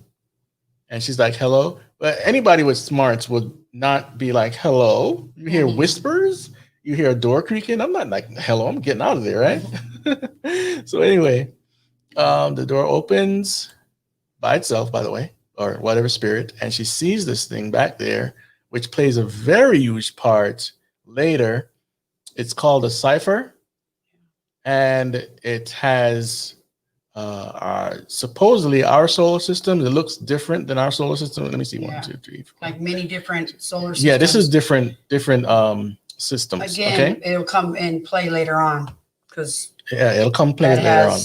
And she's like, hello. But anybody with smarts would not be like, hello. You hear whispers. You hear a door creaking. I'm not like, hello, I'm getting out of there, right? So anyway, the door opens by itself, by the way, or whatever spirit, and she sees this thing back there, which plays a very huge part later. It's called a cipher, and it has supposedly our solar system. It looks different than our solar system. Let me see, 1, 2, 3, 4. Like many different solar systems. Yeah, this is different systems. Again, it'll come and play later on because it'll come play later on.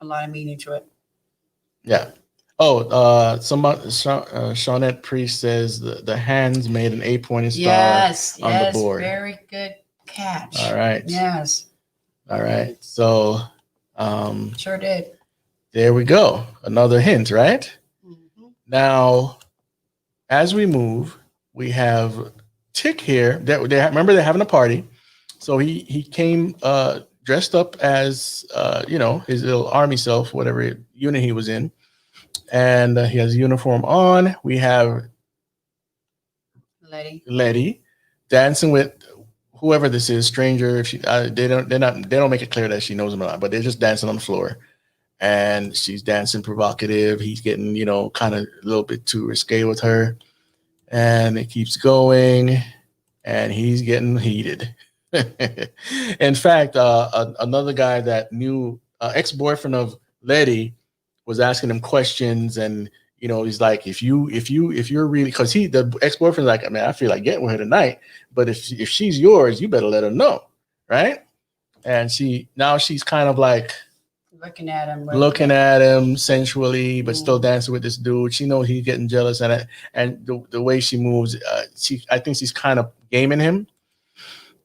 A lot of meaning to it. Yeah. Oh, Shawnette Priest says the hands made an 8-pointed star on the board. Very good catch. All right. Yes. All right. So sure did. There we go. Another hint, right? Mm-hmm. Now, as we move, we have Tick here. Remember they're having a party. So he came dressed up as his little army self, whatever unit he was in. And he has a uniform on. We have Letty dancing with whoever this is, stranger. If she, they don't make it clear that she knows him or not, but they're just dancing on the floor, and she's dancing provocative. He's getting, kind of a little bit too risque with her, and it keeps going, and he's getting heated. In fact, another guy that knew, ex-boyfriend of Letty, was asking him questions, and he's like, if you're really, because the ex-boyfriend's like, I feel like getting with her tonight, but if she's yours, you better let her know, right? And she's kind of like looking at him sensually, but still dancing with this dude. She knows he's getting jealous, and the way she moves, I think she's kind of gaming him.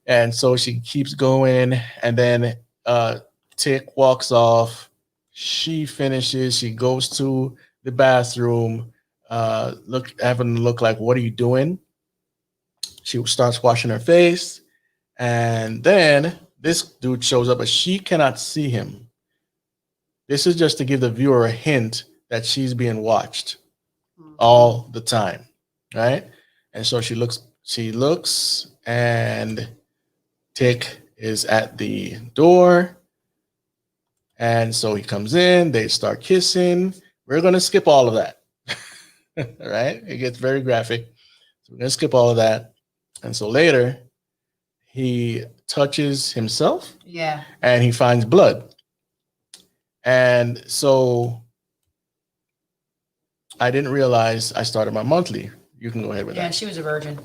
And so she keeps going, and then Tick walks off. She finishes. She goes to the bathroom, having to look like, what are you doing? She starts washing her face, and then this dude shows up, but she cannot see him. This is just to give the viewer a hint that she's being watched all the time, right? And so she looks, and Tick is at the door, and so he comes in. They start kissing. We're going to skip all of that, right? It gets very graphic. So we're going to skip all of that. And so later, he touches himself, and he finds blood. And so I didn't realize I started my monthly. You can go ahead with that. Yeah, she was a virgin.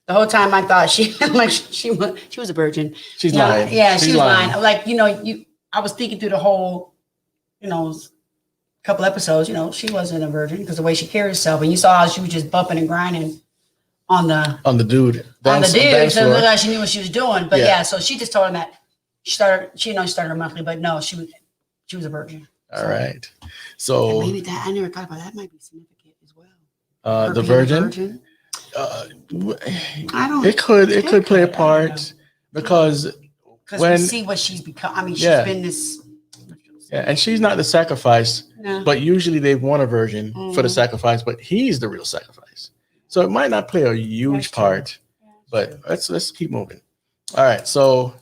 The whole time I thought she was a virgin. She's lying. Yeah, she was lying. Like, I was thinking through the whole, couple episodes, she wasn't a virgin because the way she carried herself, and you saw how she was just bumping and grinding on the dude. So it looked like she knew what she was doing. But so she just told him that she started her monthly, but no, she was a virgin. All right. So maybe that, I never thought about that, might be significant as well. The virgin. It could play a part because when we see what she's become. She's been this. Yeah, and she's not the sacrifice, but usually they want a virgin for the sacrifice, but he's the real sacrifice. So it might not play a huge part, but let's keep moving. All right, so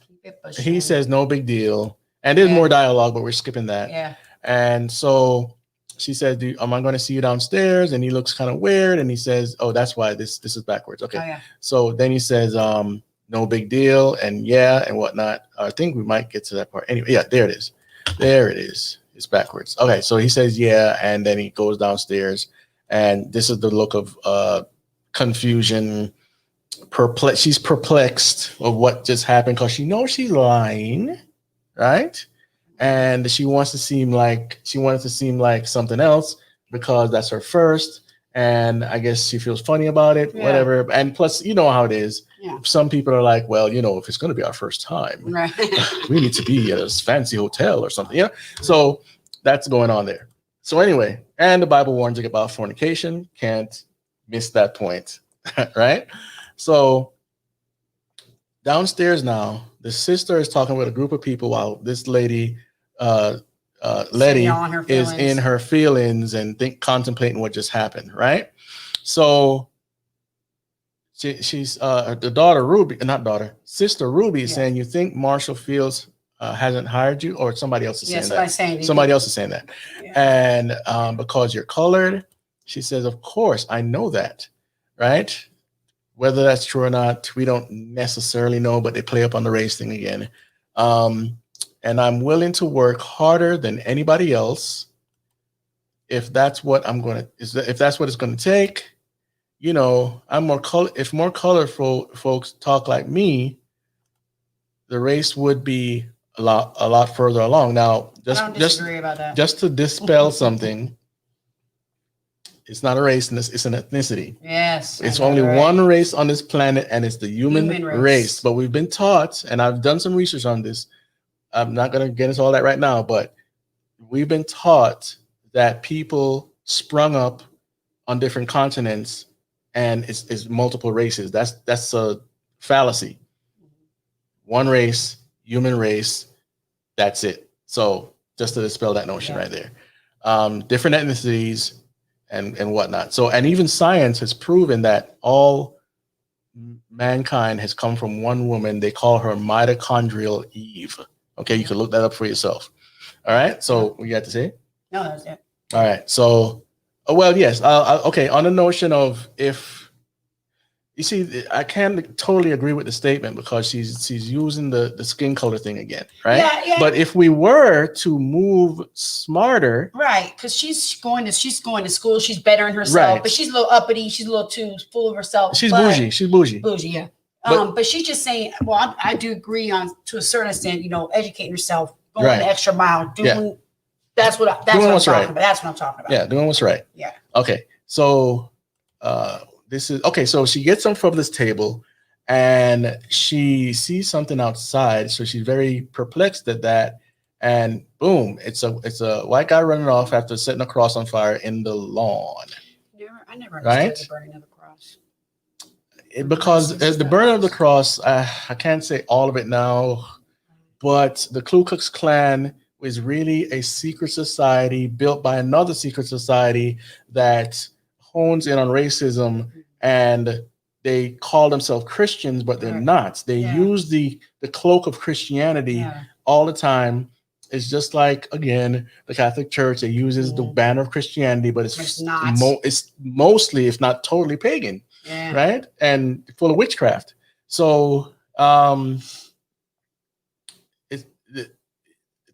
he says no big deal, and there's more dialogue, but we're skipping that. Yeah. And so she says, am I going to see you downstairs? And he looks kind of weird, and he says, oh, that's why this is backwards. Okay. Oh, yeah. So then he says, no big deal, and and whatnot. I think we might get to that part. Anyway, yeah, there it is. There it is. It's backwards. Okay, so he says, and then he goes downstairs, and this is the look of confusion, she's perplexed of what just happened because she knows she's lying, right? And she wanted to seem like something else because that's her first, and I guess she feels funny about it, whatever. And plus, you know how it is. Yeah. Some people are like, well, if it's going to be our first time, right, we need to be at a fancy hotel or something. So that's going on there. So anyway, and the Bible warns you about fornication. Can't miss that point, right? So downstairs now, the sister is talking with a group of people while this lady, Letty, is in her feelings and contemplating what just happened, right? So she's the sister Ruby is saying, you think Marshall Fields hasn't hired you, or somebody else is saying that. Somebody else is saying that. Yeah. And because you're colored, she says, of course, I know that, right? Whether that's true or not, we don't necessarily know, but they play up on the race thing again. And I'm willing to work harder than anybody else if that's what it's going to take. I'm if more colorful folks talk like me, the race would be a lot further along. Now, I don't disagree about that. Just to dispel something, it's not a race, it's an ethnicity. Yes. It's only one race on this planet, and it's the human race. But we've been taught, and I've done some research on this. I'm not going to get into all that right now, but we've been taught that people sprung up on different continents, and it's multiple races. That's a fallacy. One race, human race, that's it. So just to dispel that notion right there. Different ethnicities and whatnot. So, and even science has proven that all mankind has come from one woman. They call her mitochondrial Eve. Okay, you can look that up for yourself. All right. So what you got to say? No, that's it. All right. So, well, yes. Okay. On the notion of if you see, I can't totally agree with the statement because she's using the skin color thing again, right? Yeah, yeah. But if we were to move smarter, right? Because she's going to school, she's bettering herself, Right. but she's a little uppity, she's a little too full of herself. she's but- bougie. She's bougie. Bougie, yeah. But- But she's just saying, well, I do agree on to a certain extent, educating yourself, going Right. the extra mile, doing. Yeah. That's what I'm Doing what's talking right. about. That's what I'm talking about. Yeah, doing what's right. Yeah. Okay. So this is okay. So she gets them from this table and she sees something outside. So she's very perplexed at that. And boom, it's a white guy running off after setting a cross on fire in the lawn. I never understood Right? the burning of the cross. Because the burning of the cross, I can't say all of it now, but the Ku Klux Klan was really a secret society built by another secret society that hones in on racism, and they call themselves Christians, but they're Right. not. They Yeah. use the cloak of Christianity Yeah. all the time. It's just like, again, the Catholic Church, it uses the banner of Christianity, but It's not. it's mostly, if not totally, pagan, Yeah. right? And full of witchcraft. So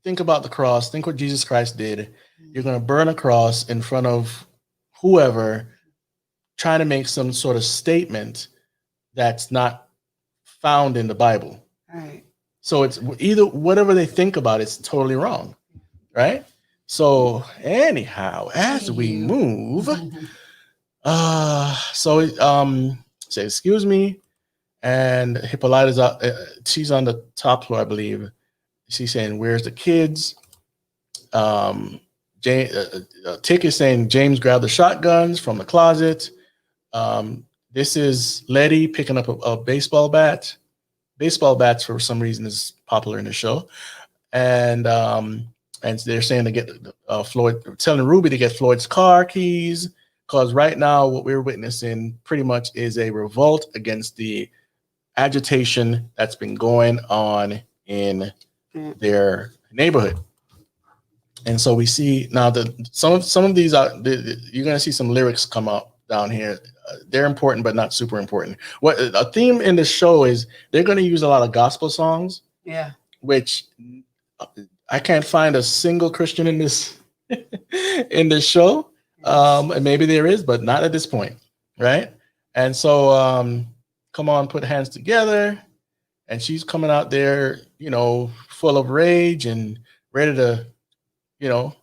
think about the cross. Think what Jesus Christ did. You're going to burn a cross in front of whoever, trying to make some sort of statement that's not found in the Bible. All right. So it's either whatever they think about it's totally wrong, right? So anyhow, as we move, say excuse me, and Hippolyta's up. She's on the top floor, I believe. She's saying, "Where's the kids?" Tick is saying, "James grabbed the shotguns from the closet." This is Letty picking up a baseball bat. Baseball bats, for some reason, is popular in the show, and they're saying to get Floyd, telling Ruby to get Floyd's car keys, because right now what we're witnessing pretty much is a revolt against the agitation that's been going on in their neighborhood. And so we see now that some of these you're going to see some lyrics come up down here. They're important, but not super important. What a theme in the show is they're going to use a lot of gospel songs. Yeah. Which I can't find a single Christian in this in this show. And maybe there is, but not at this point, right? And so come on, put hands together. And she's coming out there, full of rage and ready to,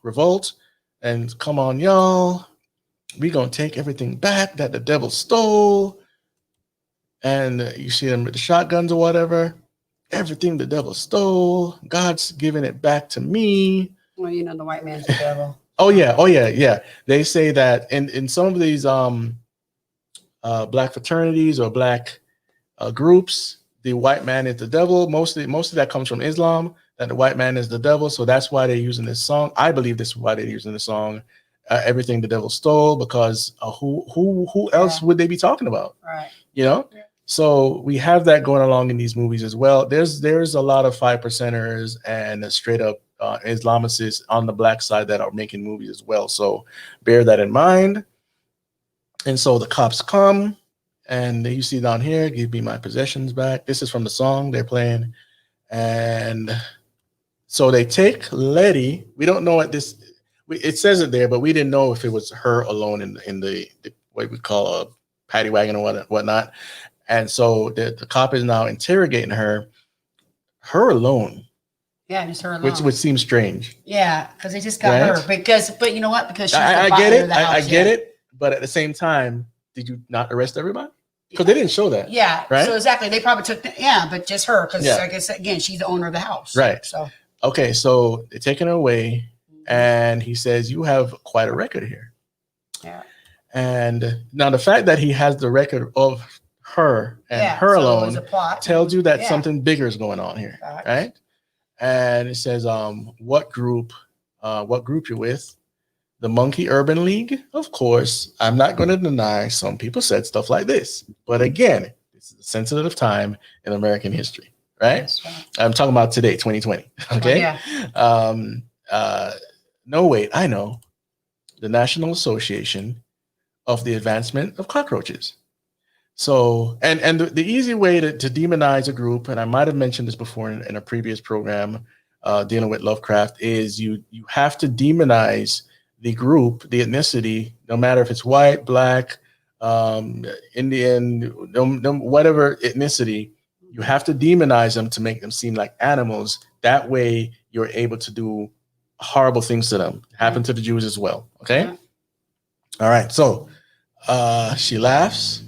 revolt. And come on, y'all. We're going to take everything back that the devil stole. And you see them with the shotguns or whatever. Everything the devil stole, God's giving it back to me. Well, the white man's the devil. Oh yeah. They say that in some of these black fraternities or black groups, the white man is the devil. Most of that comes from Islam, that the white man is the devil. So that's why they're using this song. I believe this is why they're using the song, "Everything the Devil Stole," because who else would they be talking about? Right. Yeah. So we have that going along in these movies as well. There's a lot of 5%ers and straight up Islamicists on the black side that are making movies as well. So bear that in mind. And so the cops come, and you see down here, "Give me my possessions back." This is from the song they're playing. And so they take Letty. We don't know it says it there, but we didn't know if it was her alone in the what we call a paddy wagon or whatnot. And so the cop is now interrogating her alone. Yeah, just her alone. Which seems strange. Yeah, because they just got her. But you know what? Because she's I the get buyer it. of the house, I get it. But at the same time, did you not arrest everybody? Because they didn't show that. Yeah. Right. So exactly, they probably took but just her, because I guess again she's the owner of the house. Right. So okay, so they're taking her away, and he says, "You have quite a record here." Yeah. And now the fact that he has the record of her and her so it alone was a plot. tells you that something bigger is going on here, Facts. right? And it says, what group you're with? The Monkey Urban League? Of course, I'm not going to deny some people said stuff like this. But again, This is a sensitive time in American history, right? That's right. I'm talking about today, 2020. Okay. Oh, yeah. No, wait, I know. The National Association of the Advancement of Cockroaches. So, and the easy way to demonize a group, and I might have mentioned this before in a previous program dealing with Lovecraft, is you have to demonize the group, the ethnicity, no matter if it's white, black, Indian, whatever ethnicity, you have to demonize them to make them seem like animals. That way you're able to do horrible things to them. Happened to the Jews as well. Okay. Yeah. All right. So she laughs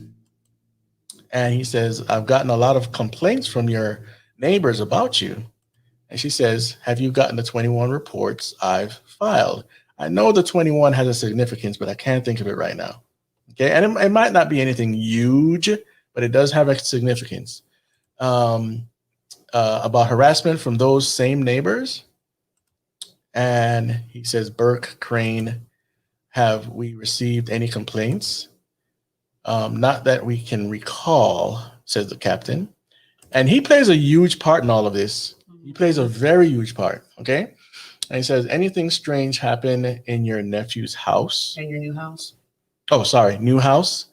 and he says, I've gotten a lot of complaints from your neighbors about you. And she says, have you gotten the 21 reports I've filed? I know the 21 has a significance, but I can't think of it right now. Okay. And it might not be anything huge, but it does have a significance. About harassment from those same neighbors. And he says, Burke, Crane, have we received any complaints? Not that we can recall, says the captain. And he plays a huge part in all of this. He plays a very huge part. Okay. And he says, anything strange happen in your nephew's house? In your new house? Oh, sorry, new house.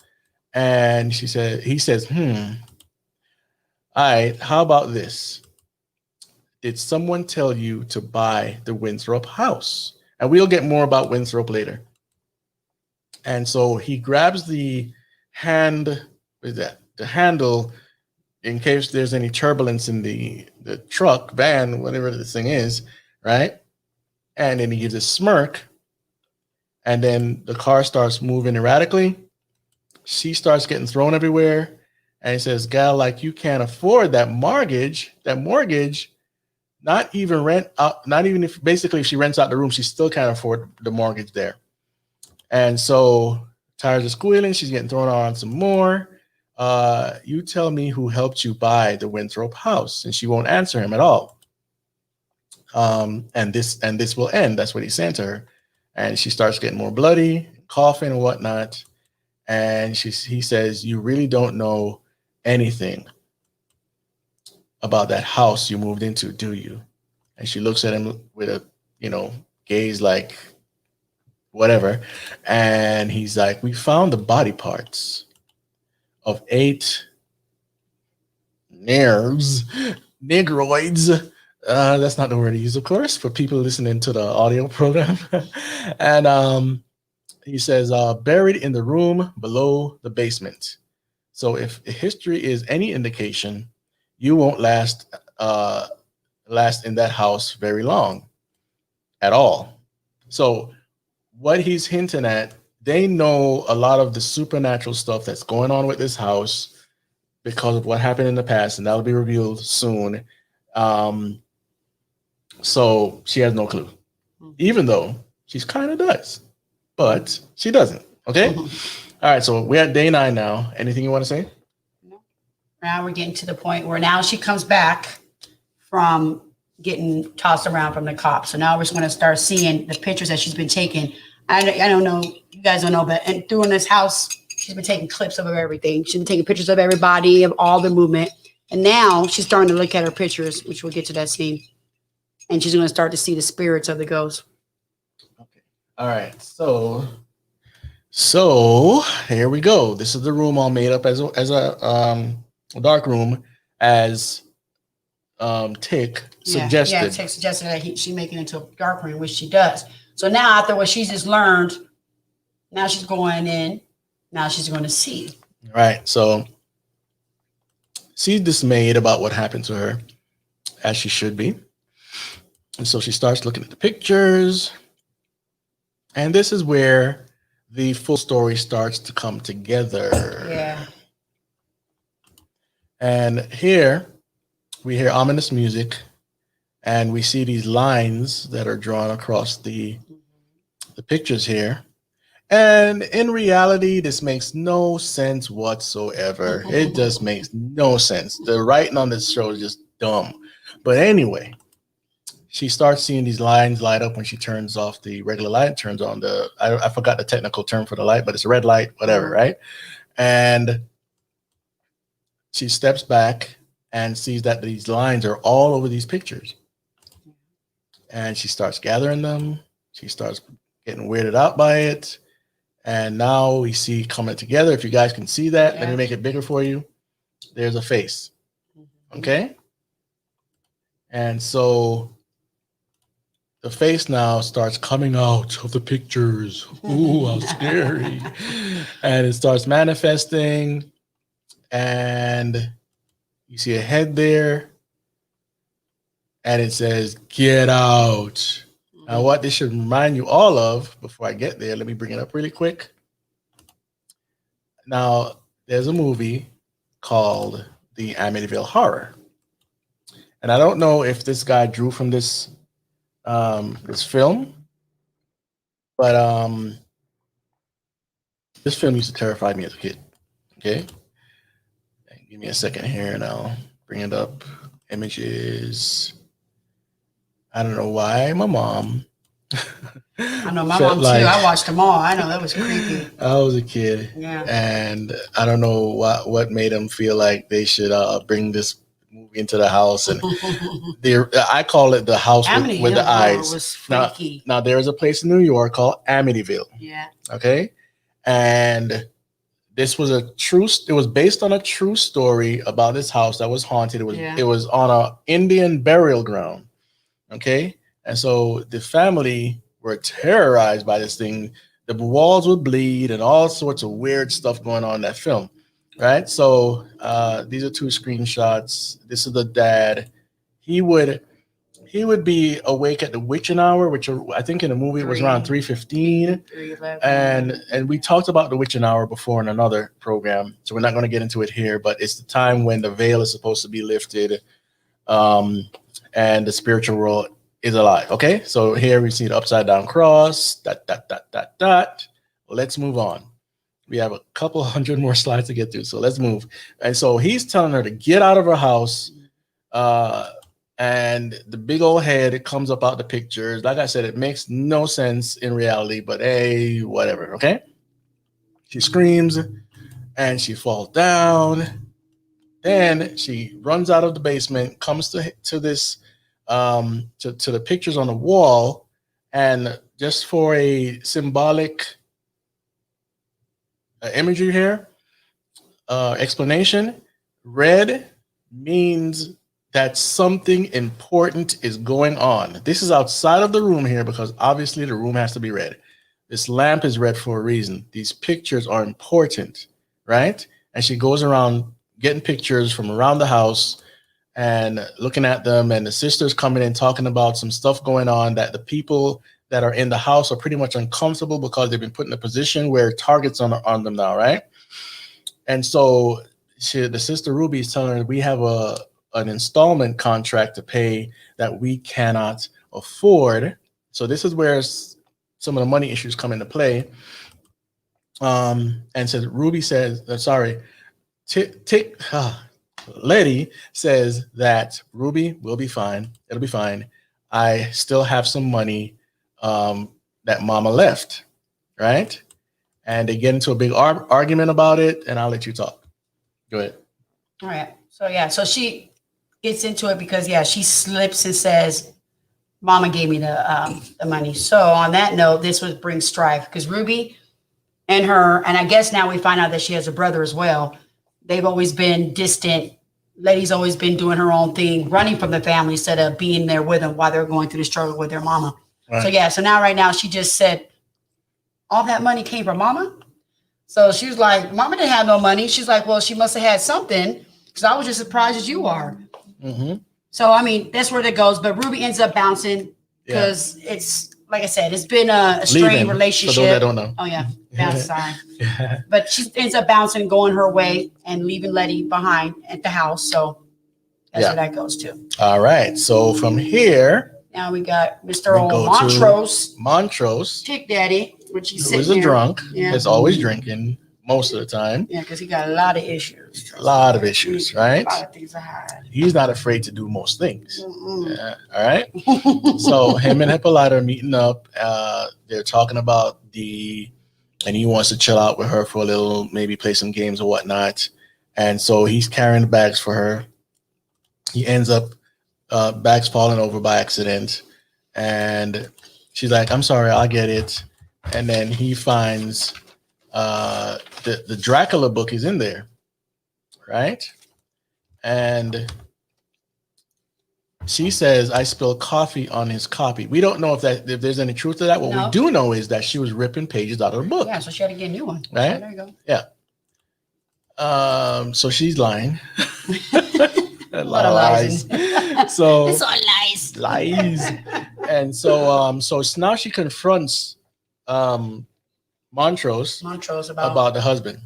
And he says, all right, how about this? Did someone tell you to buy the Winthrop house? And we'll get more about Winthrop later. And so he grabs the handle in case there's any turbulence in the truck, van, whatever this thing is, right? And then he gives a smirk. And then the car starts moving erratically. She starts getting thrown everywhere. And he says, gal, like you can't afford that mortgage, not even rent out, not even if she rents out the room, she still can't afford the mortgage there. And so tires are squealing, she's getting thrown on some more. You tell me who helped you buy the Winthrop house. And she won't answer him at all. And this will end. That's what he sent to her. And she starts getting more bloody, coughing and whatnot. And he says, you really don't know anything about that house you moved into, do you? And she looks at him with a, gaze like whatever. And he's like, we found the body parts of 8 negroids. That's not the word to use, of course, for people listening to the audio program. And he says, buried in the room below the basement. So if history is any indication, you won't last in that house very long at all. So what he's hinting at, they know a lot of the supernatural stuff that's going on with this house because of what happened in the past, and that'll be revealed soon. So she has no clue, even though she's kind of does, but she doesn't. Okay. All right. So we're at day 9 now. Anything you want to say? Now we're getting to the point where now she comes back from getting tossed around from the cops. So now we're just going to start seeing the pictures that she's been taking. I don't know, you guys don't know, but through in this house, she's been taking clips of everything. She's been taking pictures of everybody, of all the movement. And now she's starting to look at her pictures, which we'll get to that scene. And she's going to start to see the spirits of the ghosts. Okay. All right. So here we go. This is the room all made up as a dark room, as Tick suggested. Yeah, Tick suggested that she make it into a dark room, which she does. So now after what she's just learned, now she's going in. Now she's going to see. Right. So she's dismayed about what happened to her, as she should be. And so she starts looking at the pictures. And this is where the full story starts to come together. Yeah. And here we hear ominous music, and we see these lines that are drawn across the pictures here. And in reality, this makes no sense whatsoever. It just makes no sense. The writing on this show is just dumb. But anyway, she starts seeing these lines light up when she turns off the regular light, turns on I forgot the technical term for the light, but it's a red light, whatever, right? And she steps back and sees that these lines are all over these pictures. And she starts gathering them. She starts getting weirded out by it. And now we see coming together. If you guys can see that, let me make it bigger for you. There's a face. Okay? And so the face now starts coming out of the pictures. Ooh, how scary. And it starts manifesting. And you see a head there. And it says, get out. Now, what this should remind you all of, before I get there, let me bring it up really quick. Now, there's a movie called The Amityville Horror. And I don't know if this guy drew from this this film, but this film used to terrify me as a kid. Okay, give me a second here and I'll bring it up. Images. I don't know why my mom. I know my mom too. I watched them all. I know that was creepy. I was a kid, and I don't know what made them feel like they should bring this movie into the house, and I call it the house with the eyes. Was freaky. Now there is a place in New York called Amityville. Yeah. Okay, and this was it was based on a true story about this house that was haunted. It was on an Indian burial ground. Okay, and so the family were terrorized by this thing. The walls would bleed and all sorts of weird stuff going on in that film. Right. So these are two screenshots. This is the dad. He would be awake at the witching hour, which I think in the movie it was around 3:15. And we talked about the witching hour before in another program, so we're not going to get into it here. But it's the time when the veil is supposed to be lifted, and the spiritual world is alive. Okay, so here we see the upside down cross. ... Let's move on. We have a couple hundred more slides to get through, so let's move. And so he's telling her to get out of her house. And the big old head comes up out the pictures. Like I said, it makes no sense in reality, but hey, whatever. Okay. She screams and she falls down. Then she runs out of the basement, comes to this to the pictures on the wall, and just for a symbolic imagery here, explanation, red means that something important is going on. This is outside of the room here because obviously the room has to be red. This lamp is red for a reason. These pictures are important, right? And she goes around getting pictures from around the house and looking at them, and the sister's coming in talking about some stuff going on that the people that are in the house are pretty much uncomfortable because they've been put in a position where targets on them now, right? And so the sister Ruby is telling her, we have an installment contract to pay that we cannot afford. So this is where some of the money issues come into play. And says Ruby says, Letty says that Ruby will be fine. It'll be fine. I still have some money that Mama left, right? And they get into a big argument about it, and I'll let you talk. Go ahead. All right. So she gets into it because she slips and says, Mama gave me the money. So on that note, this would bring strife because Ruby and her, and I guess now we find out that she has a brother as well. They've always been distant. Letty's always been doing her own thing, running from the family instead of being there with them while they're going through the struggle with their mama. Right. So right now she just said all that money came from Mama. So she was like, Mama didn't have no money. She's like, well, she must have had something because I was just surprised as you are. Mm-hmm. So, I mean, that's where that goes. But Ruby ends up bouncing because it's, like I said, it's been a strained relationship. For those that don't know. Oh, yeah. Bounce sign. But she ends up bouncing, going her way and leaving Letty behind at the house. So that's where that goes to. All right. So from here. Now we got Mr. Montrose. Montrose. Chick Daddy, which he's who is a drunk. Yeah. Is always drinking most of the time. Yeah, because he got a lot of issues. A lot of issues, right? A lot of things to hide. He's not afraid to do most things. Yeah, all right. So him and Hippolyta are meeting up. They're talking about and he wants to chill out with her for a little, maybe play some games or whatnot. And so he's carrying the bags for her. He ends up bags falling over by accident, and she's like, "I'm sorry, I'll get it." And then he finds the Dracula book is in there, right? And she says, "I spilled coffee on his copy." We don't know if there's any truth to that. What we do know is that she was ripping pages out of the book. Yeah, so she had to get a new one. Right? So there you go. Yeah. So she's lying. A lot of lies. So it's all lies. Lies. And so now she confronts Montrose about the husband,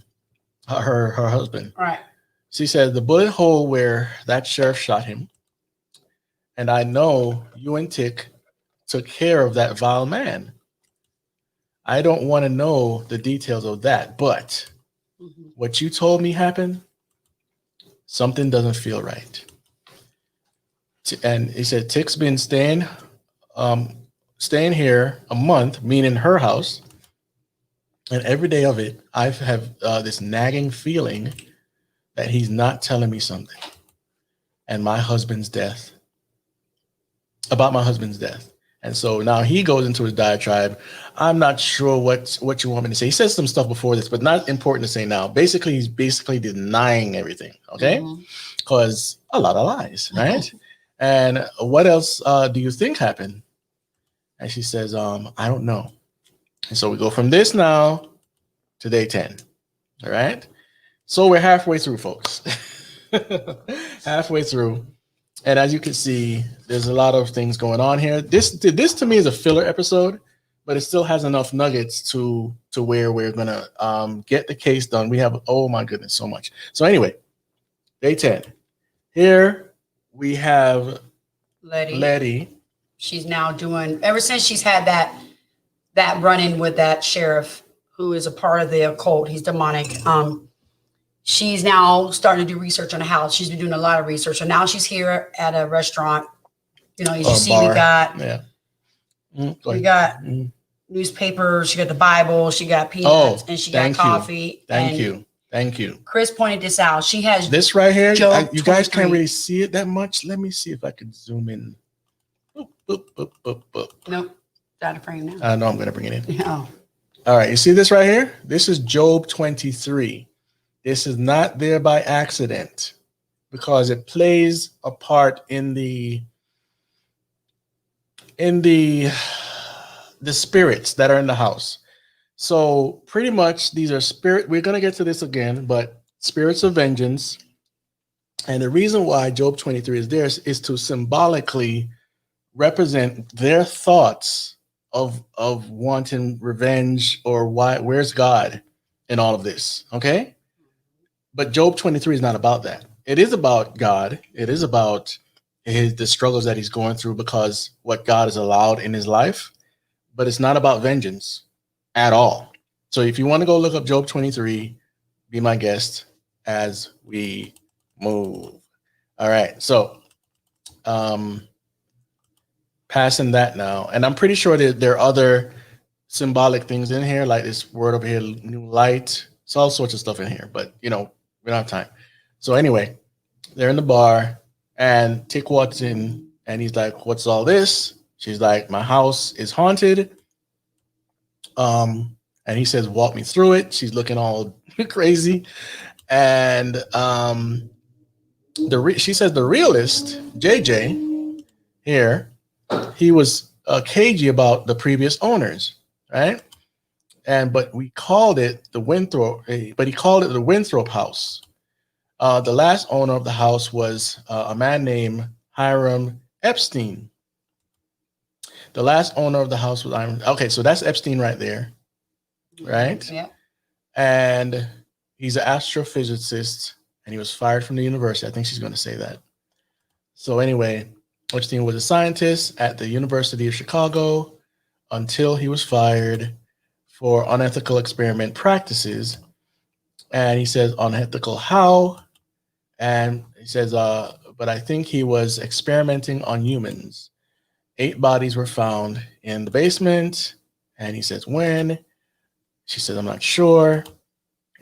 her husband. Right. She said, "The bullet hole where that sheriff shot him, and I know you and Tick took care of that vile man. I don't want to know the details of that, but what you told me happened, something doesn't feel right." And he said, "Tick's been staying here a month, meaning her house. And every day of it, I have this nagging feeling that he's not telling me something. And about my husband's death. And so now he goes into his diatribe. I'm not sure what you want me to say. He says some stuff before this, but not important to say now. Basically, he's denying everything, okay? Because a lot of lies, right? And what else do you think happened? And she says, I don't know. And so we go from this now to day 10, all right? So we're halfway through, folks. Halfway through. And as you can see, there's a lot of things going on here. This to me is a filler episode, but it still has enough nuggets to where we're gonna get the case done. We have, oh my goodness, so much. So anyway, day 10. Here we have Letty. She's now doing, ever since she's had that run-in with that sheriff who is a part of the occult, he's demonic. She's now starting to do research on the house. She's been doing a lot of research. So now she's here at a restaurant. You know, as you see, bar. We got newspapers. She got the Bible. She got peanuts, and she got coffee. Thank you. Chris pointed this out. She has this right here. You guys 23. can't really see it that much. Let me see if I can zoom in. Boop, boop, boop, boop, boop. Nope. Out of frame now. I know I'm going to bring it in. Oh. All right. You see this right here? This is Job 23. This is not there by accident because it plays a part in the spirits that are in the house. So pretty much these are we're going to get to this again, but spirits of vengeance. And the reason why Job 23 is there is to symbolically represent their thoughts of wanting revenge or where's God in all of this. Okay. But Job 23 is not about that. It is about God. It is about the struggles that he's going through because what God has allowed in his life, but it's not about vengeance at all. So if you want to go look up Job 23, be my guest as we move. All right. So passing that now. And I'm pretty sure that there are other symbolic things in here, like this word over here, new light. It's all sorts of stuff in here, but we don't have time. So anyway, they're in the bar and Tick walks in and he's like, "What's all this?" She's like, "My house is haunted." And he says, "Walk me through it." She's looking all crazy. And she says the realist, JJ, here, he was cagey about the previous owners, right? But we called it the Winthrop, but he called it the Winthrop house. The last owner of the house was a man named Hiram Epstein. The last owner of the house was okay, so that's Epstein right there, right? Yeah. And he's an astrophysicist, and he was fired from the university. I think she's going to say that. So anyway, Epstein was a scientist at the University of Chicago until he was fired for unethical experiment practices. And he says, unethical how? And he says, but I think he was experimenting on humans. 8 bodies were found in the basement. And he says, when? She says, I'm not sure.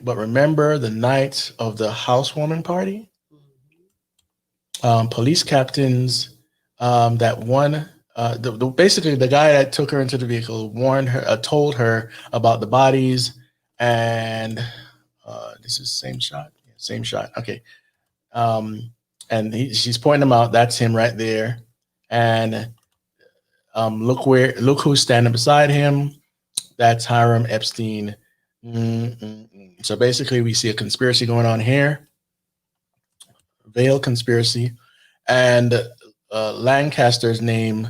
But remember the night of the housewarming party? Police captains that one, basically the guy that took her into the vehicle warned her, told her about the bodies, and this is the same shot. Yeah, same shot. Okay. And she's pointing them out. That's him right there. And look who's standing beside him. That's Hiram Epstein. So basically, we see a conspiracy going on here, veil conspiracy, and Lancaster's name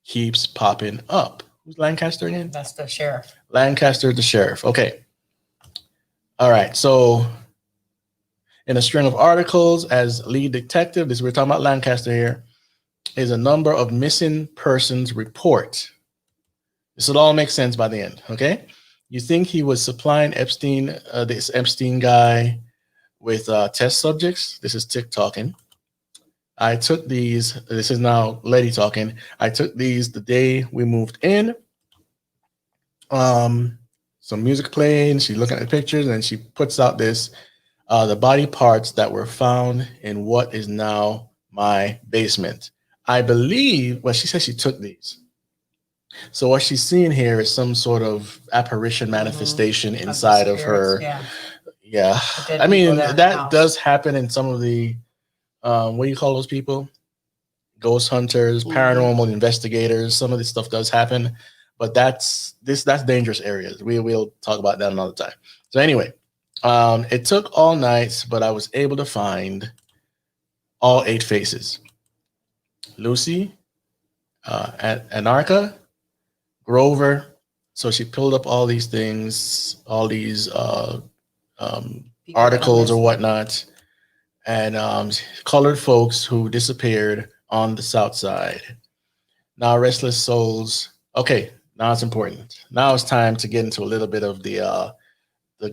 keeps popping up. Who's Lancaster again? That's the sheriff. Lancaster, the sheriff. Okay. All right. So, in a string of articles as lead detective, this we're talking about Lancaster here, is a number of missing persons report. This will all make sense by the end. Okay. You think he was supplying Epstein, this Epstein guy, with test subjects? This is Tick talking. I took these. This is now Letty talking. I took these the day we moved in. Some music playing. She's looking at the pictures, and she puts out this the body parts that were found in what is now my basement. I believe. Well, she said she took these. So what she's seeing here is some sort of apparition manifestation inside of her. Yeah. I mean, that does happen in some of the, what do you call those people? Ghost hunters, paranormal investigators. Some of this stuff does happen, but that's dangerous areas. We'll talk about that another time. So anyway, it took all night, but I was able to find all 8 faces. Lucy, Anarcha, Grover. So she pulled up all these things, all these articles or whatnot, and colored folks who disappeared on the South Side. Now, restless souls. Okay, now it's important. Now it's time to get into a little bit of the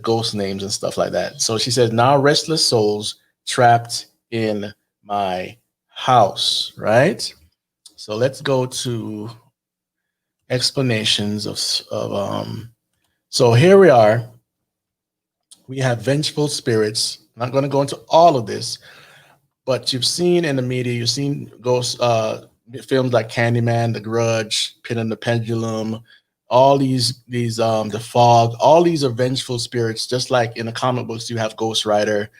ghost names and stuff like that. So she says, now restless souls trapped in my house, right? So let's go to explanations of so here we are. We have vengeful spirits. I'm not going to go into all of this, but you've seen in the media, you've seen ghost films like Candyman, The Grudge, Pin and the Pendulum, all these The Fog. All these are vengeful spirits, just like in the comic books you have Ghost Rider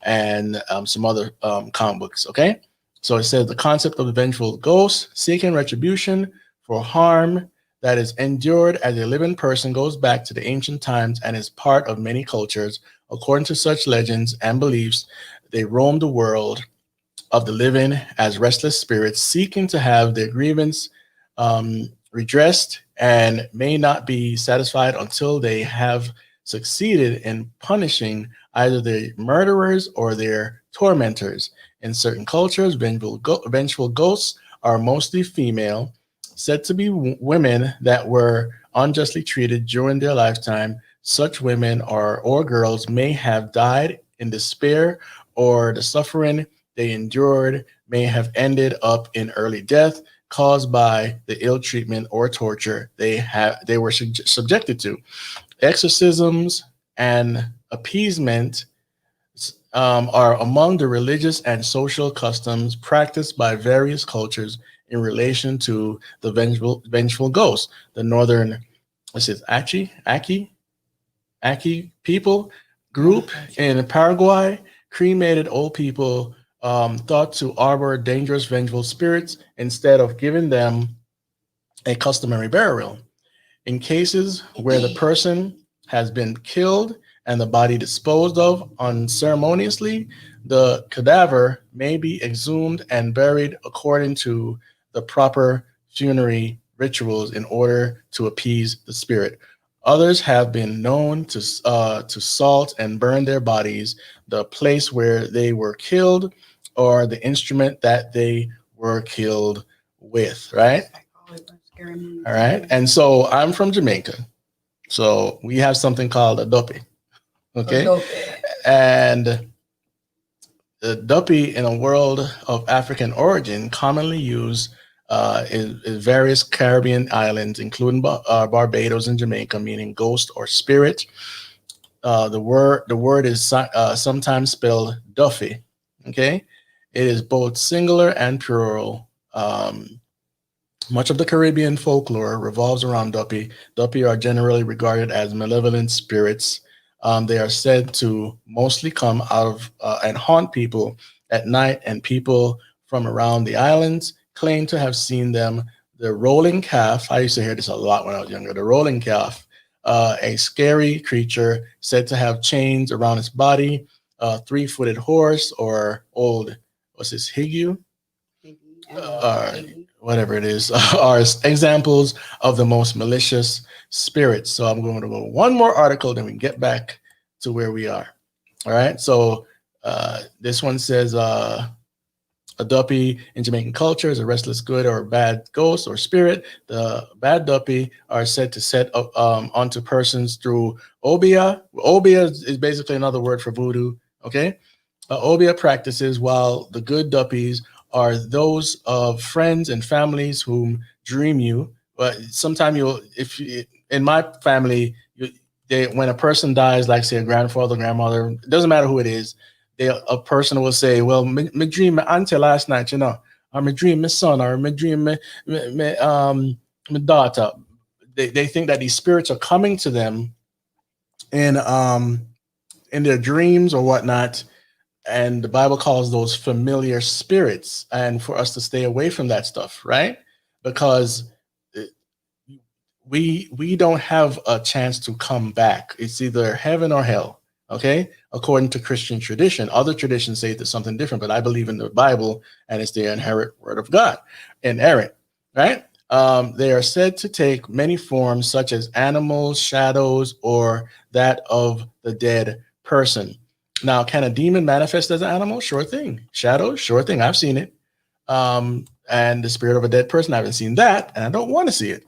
and some other comic books. Okay, so it says the concept of the vengeful ghost seeking retribution for harm that is endured as a living person goes back to the ancient times and is part of many cultures. According to such legends and beliefs, they roam the world of the living as restless spirits seeking to have their grievance redressed and may not be satisfied until they have succeeded in punishing either the murderers or their tormentors. In certain cultures, vengeful ghosts are mostly female, said to be women that were unjustly treated during their lifetime. Such women or girls may have died in despair, or the suffering they endured may have ended up in early death caused by the ill treatment or torture they were subjected to. Exorcisms and appeasement are among the religious and social customs practiced by various cultures in relation to the vengeful ghost. The northern, Aki people group in Paraguay cremated old people thought to harbor dangerous vengeful spirits instead of giving them a customary burial. In cases where the person has been killed and the body disposed of unceremoniously, the cadaver may be exhumed and buried according to the proper funerary rituals in order to appease the spirit. Others have been known to salt and burn their bodies, the place where they were killed, or the instrument that they were killed with, right? All right. And so I'm from Jamaica. So we have something called a duppy. Okay. And the duppy in a world of African origin commonly used in various Caribbean islands, including Barbados and Jamaica, meaning ghost or spirit. The word is sometimes spelled Duffy. Okay, it is both singular and plural. Much of the Caribbean folklore revolves around Duppy. Duppy are generally regarded as malevolent spirits. They are said to mostly come out of and haunt people at night, and people from around the islands claim to have seen them. The rolling calf, I used to hear this a lot when I was younger. The rolling calf, a scary creature said to have chains around its body, a three-footed horse, or old, what's this, Higgu? Whatever it is, are examples of the most malicious spirits. So I'm going to go one more article, then we can get back to where we are. All right. So this one says a duppy in Jamaican culture is a restless good or bad ghost or spirit. The bad duppy are said to set onto persons through obia. Obia is basically another word for voodoo. Okay. Obia practices, while the good duppies are those of friends and families whom dream you. But sometimes in my family, when a person dies, like say a grandfather, grandmother, it doesn't matter who it is, a person will say, well, me dream my auntie last night, you know, or me dream my son, or me dream my daughter. They think that these spirits are coming to them in their dreams or whatnot. And the Bible calls those familiar spirits, and for us to stay away from that stuff, right? Because we don't have a chance to come back. It's either heaven or hell, okay? According to Christian tradition. Other traditions say there's something different, but I believe in the Bible, and it's the inherent word of God, inerrant, right? They are said to take many forms, such as animals, shadows, or that of the dead person. Now, can a demon manifest as an animal? Sure thing. Shadows? Sure thing. I've seen it. And the spirit of a dead person, I haven't seen that, and I don't want to see it.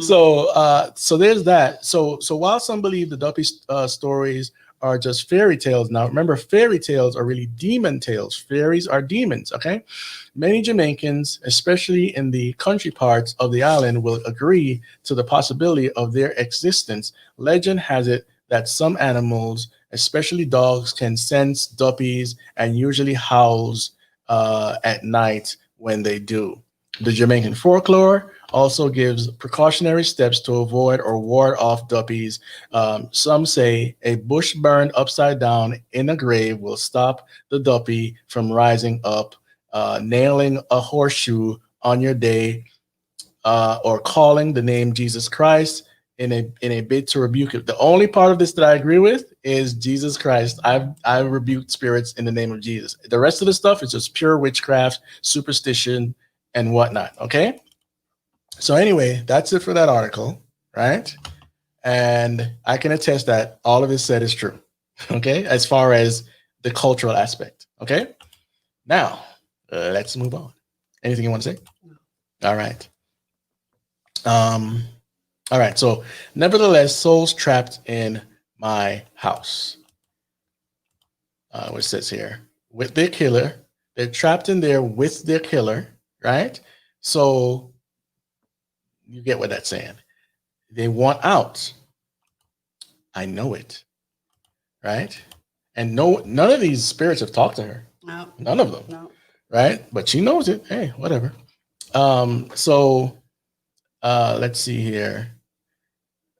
So there's that. So while some believe the Duppy stories are just fairy tales, now remember, fairy tales are really demon tales. Fairies are demons, okay? Many Jamaicans, especially in the country parts of the island, will agree to the possibility of their existence. Legend has it that some animals, especially dogs, can sense duppies and usually howls at night when they do. The Jamaican folklore also gives precautionary steps to avoid or ward off duppies. Some say a bush burned upside down in a grave will stop the duppy from rising up. Nailing a horseshoe on your day, or calling the name Jesus Christ in a bid to rebuke it. The only part of this that I agree with is Jesus Christ. I rebuked spirits in the name of Jesus. The rest of the stuff is just pure witchcraft, superstition, and whatnot. Okay. So anyway, that's it for that article, right? And I can attest that all of it said is true. Okay, as far as the cultural aspect. Okay. Now let's move on. Anything you want to say? All right. All right, so nevertheless, souls trapped in my house. What it says here, with their killer, they're trapped in there with their killer, right? So you get what that's saying. They want out. I know it, right? And none of these spirits have talked to her. No. None of them. No. Right? But she knows it. Hey, whatever. Let's see here.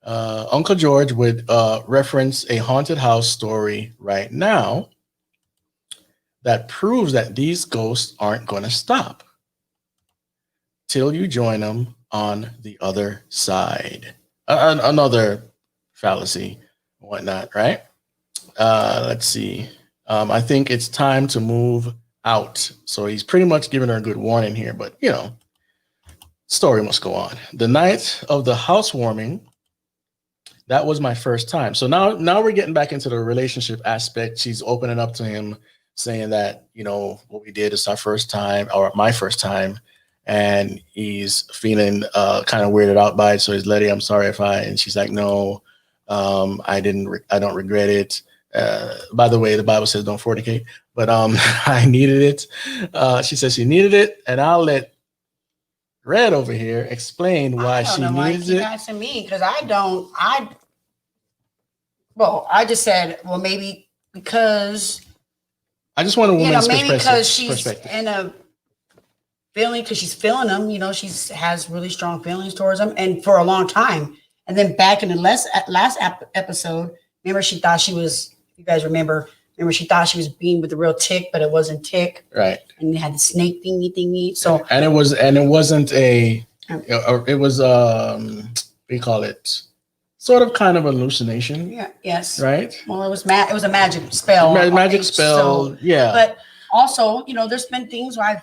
Uncle George would reference a haunted house story right now that proves that these ghosts aren't going to stop till you join them on the other side. Another fallacy, whatnot, right? Let's see. I think it's time to move out. So he's pretty much giving her a good warning here, but you know, story must go on. The night of the housewarming, that was my first time. So now we're getting back into the relationship aspect. She's opening up to him, saying that, you know, what we did is our first time, or my first time, and he's feeling kind of weirded out by it. So he's letting, I'm sorry if and she's like, no, I don't regret it. By the way, the Bible says don't fornicate, but I needed it. She says she needed it, and I'll let Red over here explain why she needs it. Asking me, because Well, I just said, well, maybe because I just want a woman's maybe because she's perspective. in a feeling, because she's feeling them. She's has really strong feelings towards them, and for a long time. And then back in the last episode, remember she thought she was. You guys remember she thought she was being with the real Tick, but it wasn't Tick. Right. And they had the snake thingy. So and it wasn't a. It was what do you call it? Sort of kind of hallucination. Yeah. Yes. Right. Well, it was a magic spell. Magic spell. So, yeah. But also, there's been things where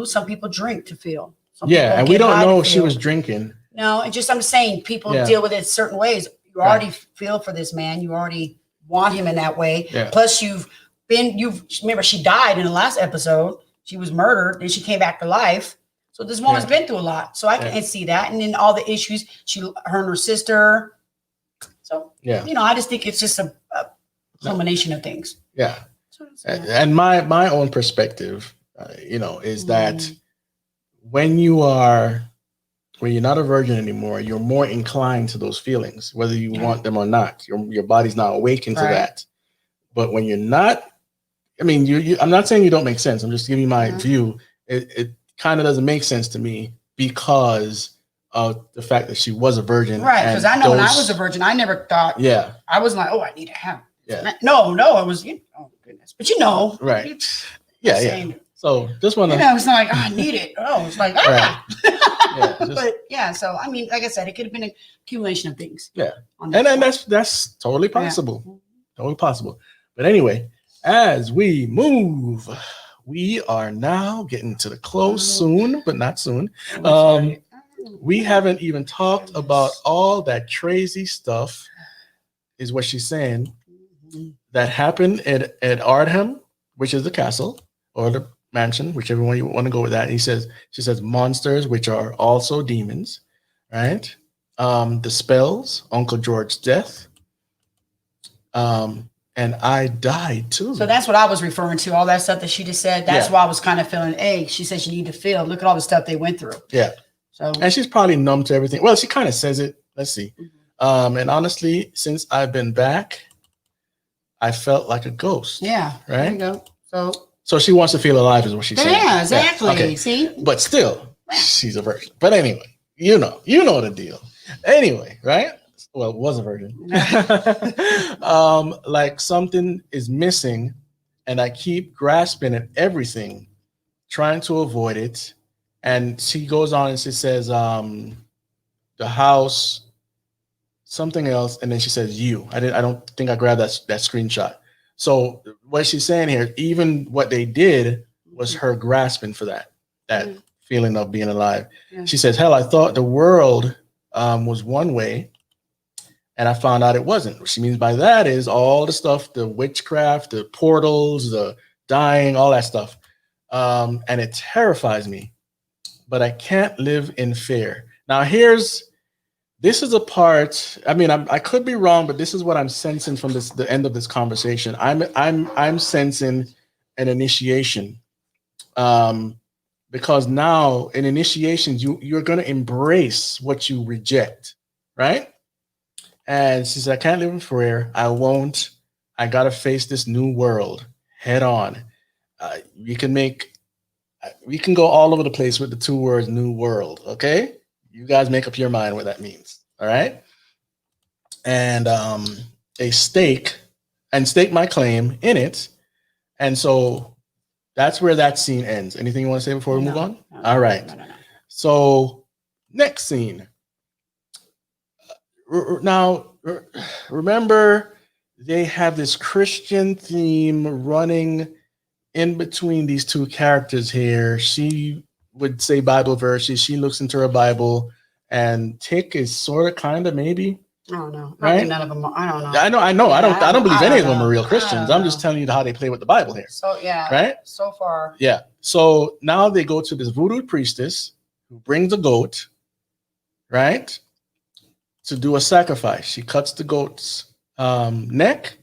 some people drink to feel. And we don't know if she was drinking. No, and just I'm saying people deal with it certain ways. You already feel for this man. You already want him in that way. Yeah. Plus, remember she died in the last episode. She was murdered, and she came back to life. So this woman's been through a lot. So I can see that. And then all the issues, her and her sister. So, I just think it's just a culmination of things. Yeah. And my own perspective, is that when you're not a virgin anymore, you're more inclined to those feelings, whether you want them or not. Your body's not awakened to that. But when you're not, I'm not saying you don't make sense. I'm just giving you my view. It kind of doesn't make sense to me because of the fact that she was a virgin. Right, because I know when I was a virgin, I never thought. Yeah. I wasn't like, oh, I need to have. Yeah. No, it was. Oh goodness, but right. Yeah. So just want to. It's not like I need it. Oh, it's like but So like I said, it could have been an accumulation of things. Yeah. And that's totally possible. Yeah. Totally possible. But anyway, as we move. We are now getting to the close soon, but not soon. We haven't even talked about all that crazy stuff, is what she's saying, that happened at Ardham, which is the castle or the mansion, whichever one you want to go with that. She says monsters, which are also demons, right? The spells, Uncle George's death. And I died too. So that's what I was referring to. All that stuff that she just said. That's why I was kind of feeling, hey, she said she need to feel. Look at all the stuff they went through. Yeah. So and she's probably numb to everything. Well, she kind of says it. Let's see. And honestly, since I've been back, I felt like a ghost. Yeah. Right. There you go. So she wants to feel alive, is what she's saying. Yeah, exactly. Yeah. Okay. See. But still, she's a virgin. But anyway, you know the deal. Anyway, right? Well, was a virgin. Like something is missing, and I keep grasping at everything, trying to avoid it. And she goes on and she says, the house, something else, and then she says you. I don't think I grabbed that screenshot. So what she's saying here, even what they did was her grasping for that feeling of being alive. Yeah. She says, hell, I thought the world was one way. And I found out it wasn't. What she means by that is all the stuff, the witchcraft, the portals, the dying, all that stuff. And it terrifies me, but I can't live in fear. Now this is a part, I could be wrong, but this is what I'm sensing from the end of this conversation. I'm sensing an initiation. Because now in initiations, you're going to embrace what you reject, right? And she said, I can't live in fear. I won't. I got to face this new world head on. We can go all over the place with the two words, new world. Okay. You guys make up your mind what that means. All right. And stake my claim in it. And so that's where that scene ends. Anything you want to say before we move on? No, all right. No. So next scene. Now, remember, they have this Christian theme running in between these two characters here. She would say Bible verses. She looks into her Bible, and Tick is sort of, kind of, maybe. I don't know. Right? None of them. I don't know. I know. I don't believe any of them are real Christians. I'm just telling you how they play with the Bible here. So yeah. Right. So far. Yeah. So now they go to this voodoo priestess who brings a goat, right, to do a sacrifice. She cuts the goat's neck,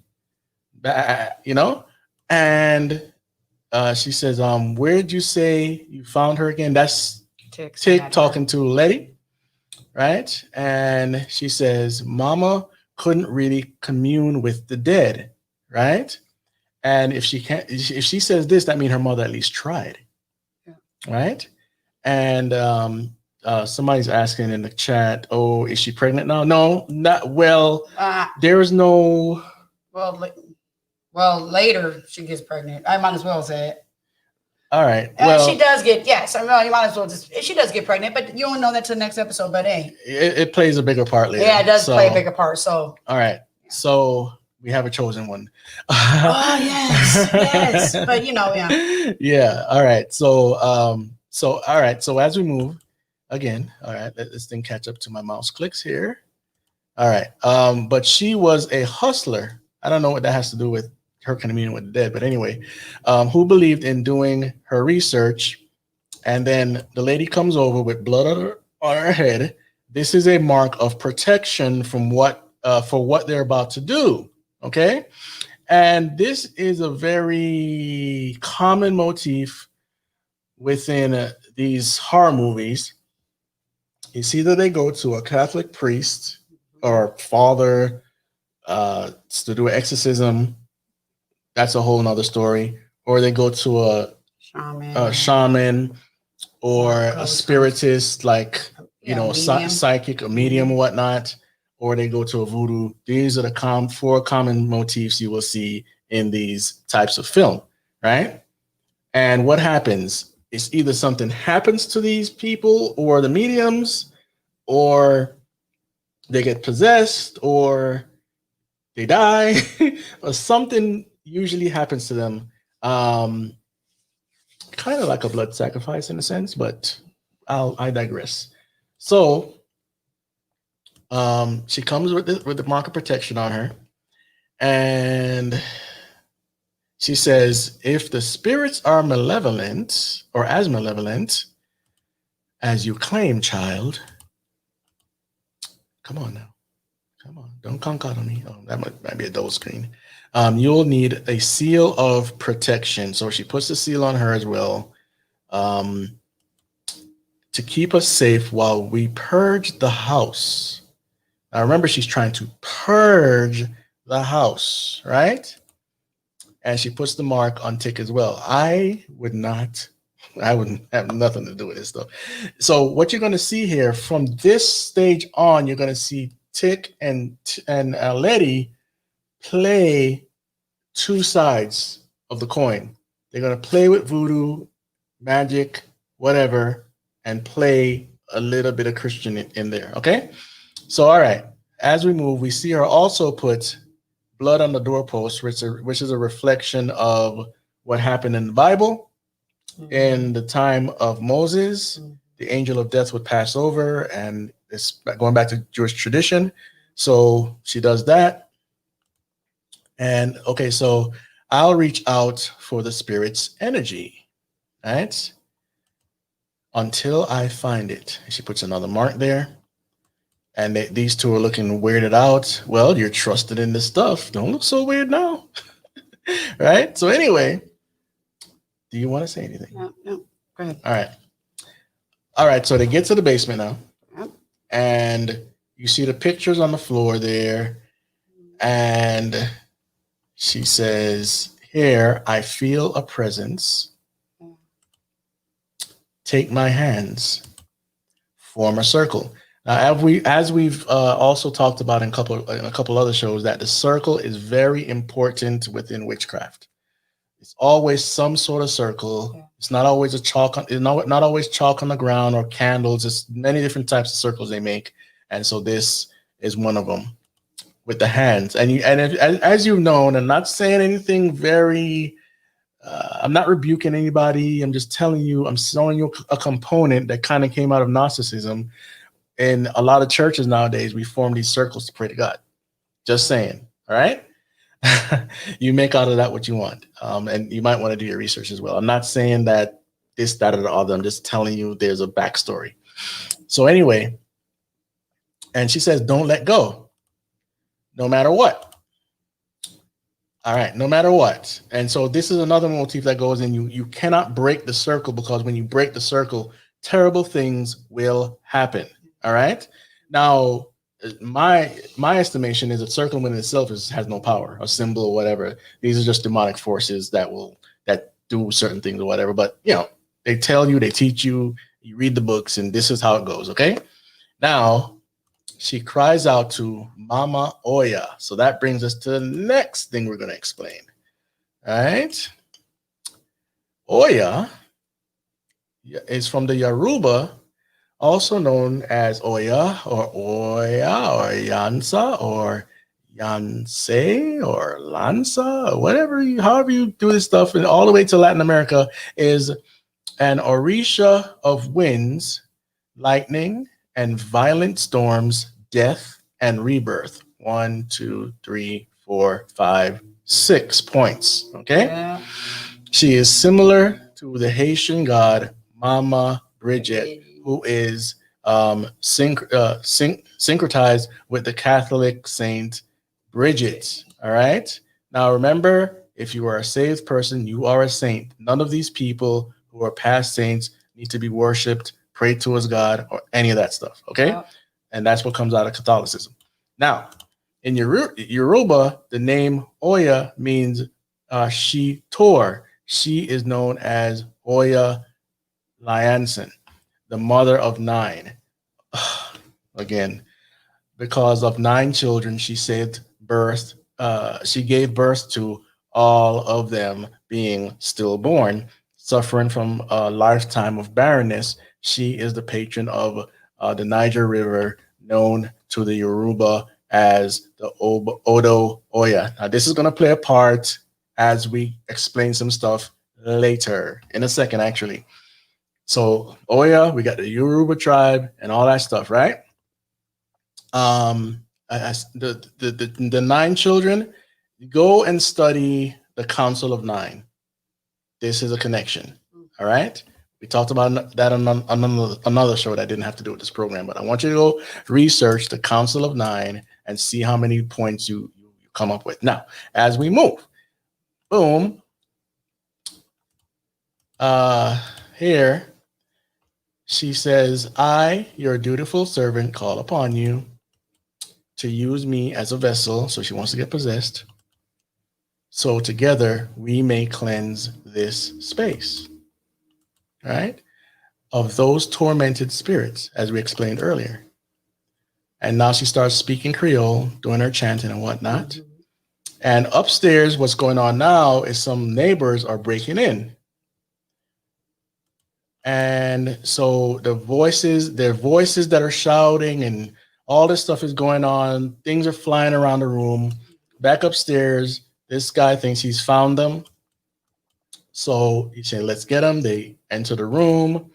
and she says, where'd you say you found her again? That's Tick talking to Letty, right? And she says, Mama couldn't really commune with the dead, right? And if she says this, that means her mother at least tried, right? And somebody's asking in the chat, "Oh, is she pregnant now?" No, not well. There is no. Well, later she gets pregnant. I might as well say it. All right. Well, she does get yes. I mean, you might as well she does get pregnant, but you won't know that till the next episode. But hey, it plays a bigger part later. Yeah, it does play a bigger part. So all right. So we have a chosen one. Oh yes. But yeah. Yeah. All right. So all right. So as we move again, all right, let this thing catch up to my mouse clicks here. All right. But she was a hustler. I don't know what that has to do with her communion with the dead, but anyway, who believed in doing her research, and then the lady comes over with blood on her head. This is a mark of protection from for what they're about to do. Okay, and this is a very common motif within these horror movies. You see that they go to a Catholic priest or father to do an exorcism. That's a whole nother story. Or they go to a shaman or a spiritist, like psychic or medium or whatnot. Or they go to a voodoo. These are the four common motifs you will see in these types of film, right? And what happens is either something happens to these people or the mediums, or they get possessed, or they die, or something usually happens to them. Kind of like a blood sacrifice in a sense, but I digress. So she comes with the mark of protection on her, and she says, if the spirits are malevolent or as malevolent as you claim, child, come on now. Come on, don't conk out on me. Oh, that might be a double screen. You'll need a seal of protection. So she puts the seal on her as well, to keep us safe while we purge the house. Now remember, she's trying to purge the house, right? And she puts the mark on Tick as well. I wouldn't have nothing to do with this stuff. So what you're going to see here from this stage on, you're going to see Tick and Letty play two sides of the coin. They're going to play with voodoo, magic, whatever, and play a little bit of Christian in there. Okay. So, all right. As we move, we see her also put blood on the doorpost, which is a reflection of what happened in the Bible. In the time of Moses, the angel of death would pass over, and it's going back to Jewish tradition. So she does that. And okay, so I'll reach out for the spirit's energy, right? Until I find it. She puts another mark there. And these two are looking weirded out. Well, you're trusted in this stuff. Don't look so weird now. Right? So anyway, do you want to say anything? No. Go ahead. All right. So they get to the basement now. Yep. And you see the pictures on the floor there. And she says, here, I feel a presence. Take my hands. Form a circle. Now, as we've also talked about in a couple other shows, that the circle is very important within witchcraft. It's always some sort of circle. Yeah. It's not always not always chalk on the ground or candles. It's many different types of circles they make, and so this is one of them with the hands. As you've known, I'm not saying anything very. I'm not rebuking anybody. I'm just telling you. I'm showing you a component that kind of came out of Gnosticism. In a lot of churches nowadays, we form these circles to pray to God. Just saying. All right. You make out of that what you want. And you might want to do your research as well. I'm not saying that this, that, or the other. I'm just telling you there's a backstory. So anyway, and she says, don't let go. No matter what. All right. No matter what. And so this is another motif that goes in. You cannot break the circle, because when you break the circle, terrible things will happen. All right. Now, my estimation is a circle within itself has no power, a symbol or whatever. These are just demonic forces that do certain things or whatever. But they tell you, they teach you, you read the books, and this is how it goes. Okay. Now she cries out to Mama Oya. So that brings us to the next thing we're going to explain. All right. Oya is from the Yoruba, also known as Oya or Yansa or Yanse or Lanza or whatever, however you do this stuff, and all the way to Latin America, is an orisha of winds, lightning, and violent storms, death, and rebirth. 1, 2, 3, 4, 5, 6 points. Okay. Yeah. She is similar to the Haitian god Mama Bridget, who is syncretized with the Catholic Saint Bridget. All right. Now remember, if you are a saved person, you are a saint. None of these people who are past saints need to be worshipped, prayed to as God, or any of that stuff. Okay. Yeah. And that's what comes out of Catholicism. Now, in Yoruba, the name Oya means she tore. She is known as Oya Lyanson, the mother of 9. Again, because of 9 children, she gave birth to all of them being stillborn, suffering from a lifetime of barrenness. She is the patron of the Niger River, known to the Yoruba as the Odo Oya. Now, this is going to play a part as we explain some stuff later, in a second, actually. So Oya, we got the Yoruba tribe and all that stuff, right? The 9 children, go and study the Council of 9. This is a connection. All right. We talked about that on another show that didn't have to do with this program, but I want you to go research the Council of 9 and see how many points you come up with. Now, as we move, boom, here, she says, I, your dutiful servant, call upon you to use me as a vessel. So she wants to get possessed. So together we may cleanse this space, right, of those tormented spirits, as we explained earlier. And now she starts speaking Creole, doing her chanting and whatnot. Mm-hmm. And upstairs, what's going on now is some neighbors are breaking in. And so their voices that are shouting and all this stuff is going on. Things are flying around the room. Back upstairs, this guy thinks he's found them. So he said, let's get them. They enter the room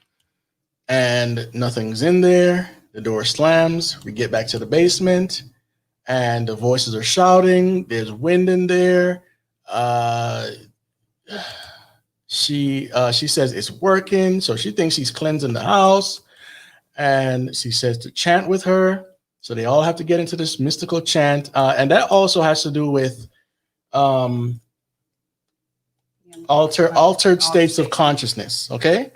and nothing's in there. The door slams. We get back to the basement and the voices are shouting. There's wind in there. She says it's working. So she thinks she's cleansing the house. And she says to chant with her. So they all have to get into this mystical chant. And that also has to do with altered states of consciousness. Okay.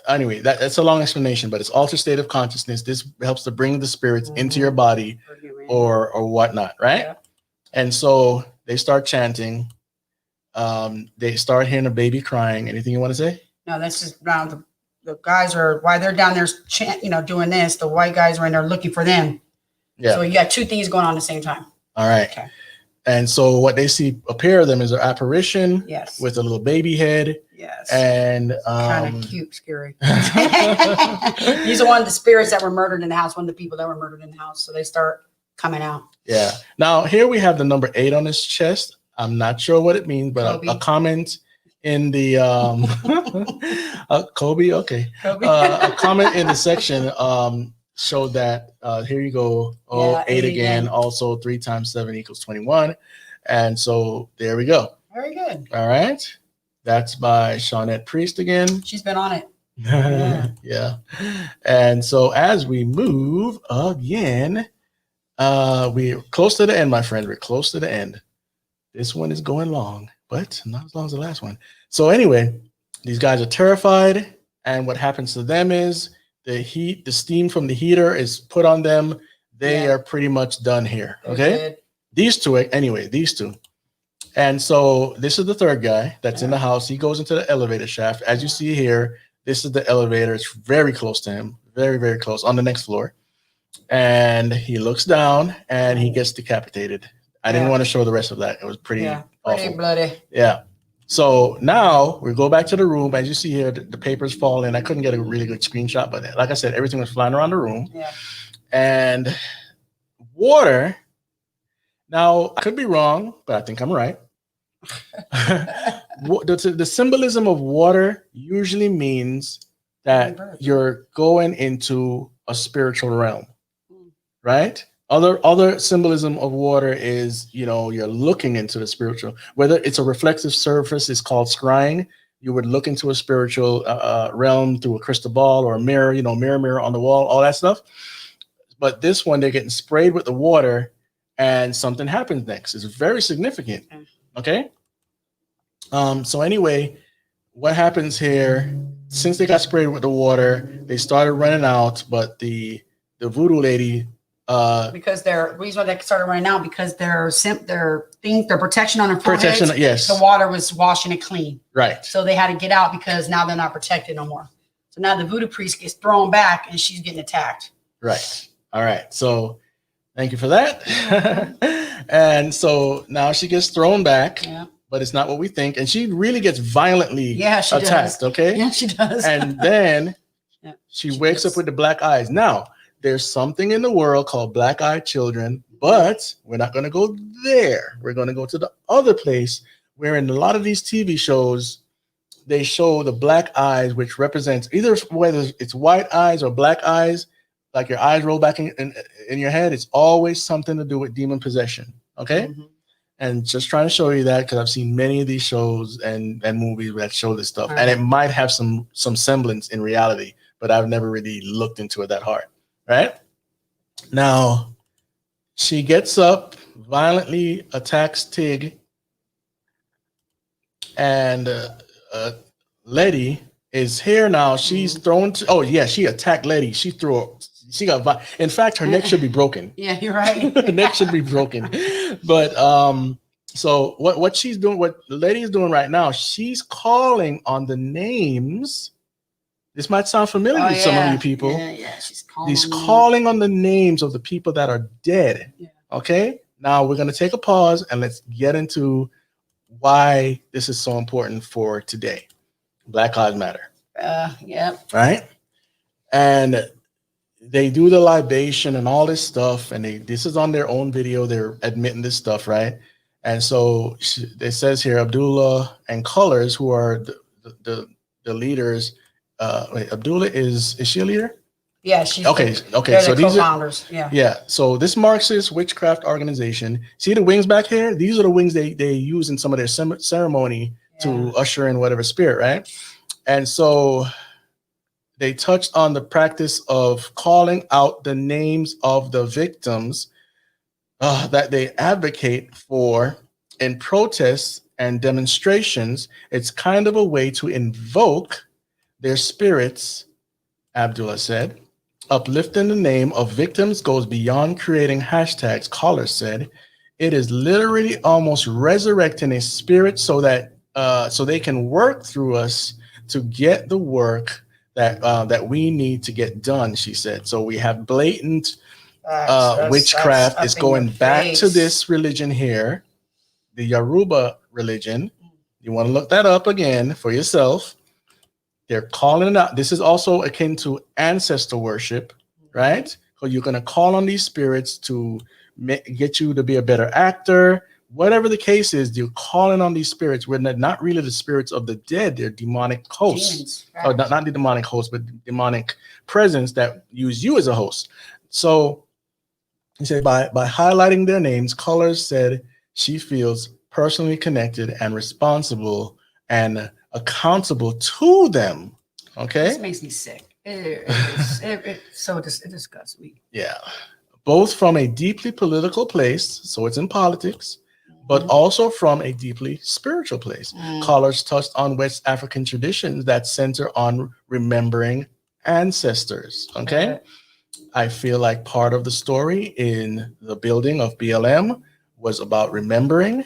Anyway, that's a long explanation, but it's altered state of consciousness. This helps to bring the spirits into your body or whatnot. Right. Yeah. And so they start chanting. They start hearing a baby crying. Anything you want to say? No, that's just around the guys are, while they're down there doing this, the white guys are in there looking for them. Yeah. So you got 2 things going on at the same time. All right. Okay. And so what they see, a pair of them, is an apparition. Yes. With a little baby head. Yes. And kind of cute, scary. These are one of the spirits that were murdered in the house, one of the people that were murdered in the house. So they start coming out. Yeah. Now here we have the number 8 on his chest. I'm not sure what it means, but a comment in the Kobe, okay. Kobe. A comment in the section showed that here you go. Oh, yeah, 8 again. Also 3 times 7 equals 21. And so there we go. Very good. All right. That's by Shawnette Priest again. She's been on it. Yeah. Yeah. And so as we move again, we're close to the end, my friend. We're close to the end. This one is going long, but not as long as the last one. So anyway, these guys are terrified. And what happens to them is the heat, the steam from the heater is put on them. They Yeah. are pretty much done here. They're Okay. good. These two, anyway, these two. And so this is the third guy that's in the house. He goes into the elevator shaft. As you see here, this is the elevator. It's very close to him, very, very close on the next floor. And he looks down and he gets decapitated. I didn't want to show the rest of that. It was pretty awful. Bloody. Yeah. So now we go back to the room. As you see here, the papers fall in. I couldn't get a really good screenshot, but like I said, everything was flying around the room. Yeah. And water. Now, I could be wrong, but I think I'm right. The symbolism of water usually means that you're going into a spiritual realm, right? Other symbolism of water is, you're looking into the spiritual, whether it's a reflective surface, it's called scrying. You would look into a spiritual realm through a crystal ball or a mirror, mirror on the wall, all that stuff. But this one, they're getting sprayed with the water and something happens next. It's very significant. Okay. So anyway, what happens here, since they got sprayed with the water, they started running out, but the voodoo lady, because the reason why they started running out, because their protection on their foreheads, yes, the water was washing it clean. Right. So they had to get out because now they're not protected no more. So now the voodoo priest gets thrown back and she's getting attacked. Right. All right. So thank you for that. And so now she gets thrown back. Yeah. But it's not what we think. And she really gets violently attacked, does. Okay? Yeah, she does. And then she wakes up with the black eyes. Now, there's something in the world called black-eyed children, but we're not going to go there. We're going to go to the other place where in a lot of these TV shows, they show the black eyes, which represents either whether it's white eyes or black eyes, like your eyes roll back in your head. It's always something to do with demon possession, okay? Mm-hmm. And just trying to show you that because I've seen many of these shows and movies that show this stuff. Right. And it might have some semblance in reality, but I've never really looked into it that hard. Right? Now, she gets up, violently attacks Tig, and Letty is here now. She's thrown to, she attacked Letty. She got, in fact, her neck should be broken. Yeah, you're right. Her neck should be broken. But so what she's doing, what Letty is doing right now, she's calling on the names. This might sound familiar to some of you people. Yeah, she's calling on the names of the people that are dead. Yeah. Okay. Now we're going to take a pause and let's get into why this is so important for today. Black Lives Matter. Yeah. Right. And they do the libation and all this stuff, and this is on their own video. They're admitting this stuff, right? And so it says here, Abdullah and Colors, who are the leaders. Wait, Abdullah is she a leader? Yeah, she's okay. So these co-founders. Yeah. So this Marxist witchcraft organization. See the wings back here? These are the wings they use in some of their ceremony to usher in whatever spirit, right? And so they touched on the practice of calling out the names of the victims that they advocate for in protests and demonstrations. It's kind of a way to invoke their spirits, Abdullah said. Uplifting the name of victims goes beyond creating hashtags, Collar said. It is literally almost resurrecting a spirit so that so they can work through us to get the work that we need to get done, she said. So we have blatant witchcraft. It's going back to this religion here, the Yoruba religion. You want to look that up again for yourself. They're calling it out. This is also akin to ancestor worship, right? So you're going to call on these spirits to get you to be a better actor. Whatever the case is, you're calling on these spirits. We're not really the spirits of the dead. They're demonic hosts. Demons, right. Or not the demonic hosts, but demonic presence that use you as a host. So he said by highlighting their names, Colors said she feels personally connected and responsible and accountable to them. Okay? This makes me sick. It disgusts me. Yeah. Both from a deeply political place, so it's in politics, but also from a deeply spiritual place. Colors touched on West African traditions that center on remembering ancestors. Okay. Right. I feel like part of the story in the building of BLM was about remembering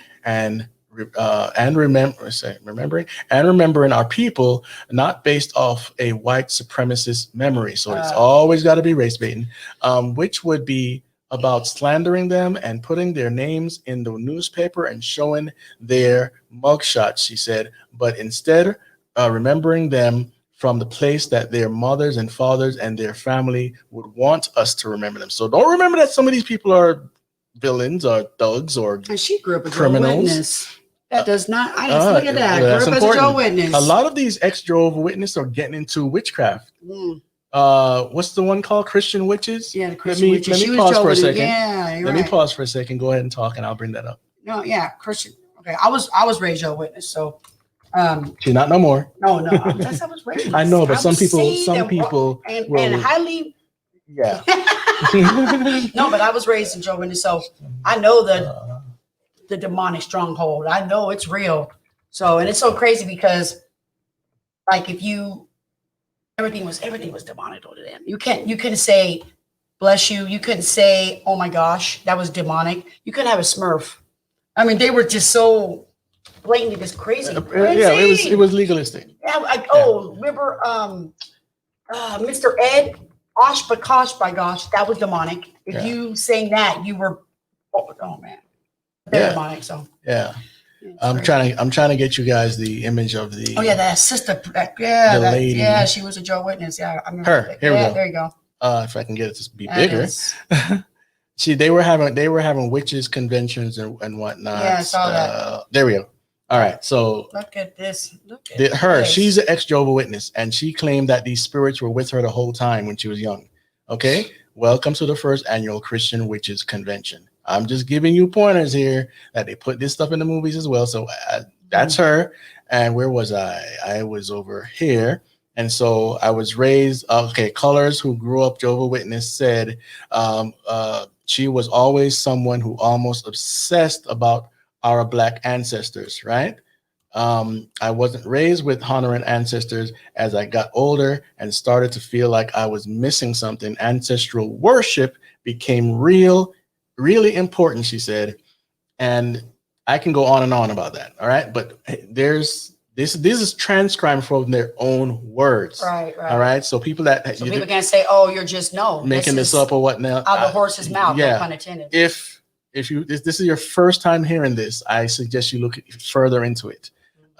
remembering our people, not based off a white supremacist memory. So it's always got to be race baiting, which would be about slandering them and putting their names in the newspaper and showing their mugshots, she said, but instead remembering them from the place that their mothers and fathers and their family would want us to remember them. So don't remember that some of these people are villains or thugs or And she grew up as a criminals. witness. That does not. I didn't look at that. That's Grew up important. as a Jehovah's Witness. A lot of these ex-Jehovah's Witnesses are getting into witchcraft. What's the one called? Christian witches? Yeah, the Christian witches. Let me pause for a second. Yeah, let me pause for a second. Go ahead and talk, and I'll bring that up. No, yeah, Christian. Okay, I was raised Jehovah's Witness, so. She's not no more. No, that's how I was raised. I know, but some people, and highly. Yeah. No, but I was raised in Jehovah's Witness, so I know the demonic stronghold. I know it's real. So, and it's so crazy because, like, if you, everything was demonic to them. You couldn't say, bless you. You couldn't say, oh my gosh, that was demonic. You couldn't have a Smurf. I mean, they were just so blatantly just crazy. Yeah, it was legalistic. Yeah, remember Mr. Ed? Osh Bakosh, by gosh, that was demonic. If you sang that, you were man. They're demonic, so I'm trying to get you guys the image of the that sister lady. Yeah, she was a Jehovah's Witness. Yeah, I remember her. Here we go. There you go. If I can get it to be bigger. See, they were having witches conventions and whatnot. Yeah, I saw that. There we go. All right, so look at this. She's an ex-Jehovah's Witness, and she claimed that these spirits were with her the whole time when she was young. Okay, welcome to the first annual Christian Witches Convention. I'm just giving you pointers here that they put this stuff in the movies as well. So that's her. And where was I? I was over here. And so I was raised, Colors, who grew up Jehovah's Witness, said she was always someone who almost obsessed about our Black ancestors, right? I wasn't raised with honoring ancestors. As I got older and started to feel like I was missing something, ancestral worship became really important, she said. And I can go on and on about that, all right? But this is transcribed from their own words. Right. All right. So people people can't say, oh, you're just making this up or whatnot. Out of the horse's mouth, no pun intended. If this is your first time hearing this, I suggest you look further into it.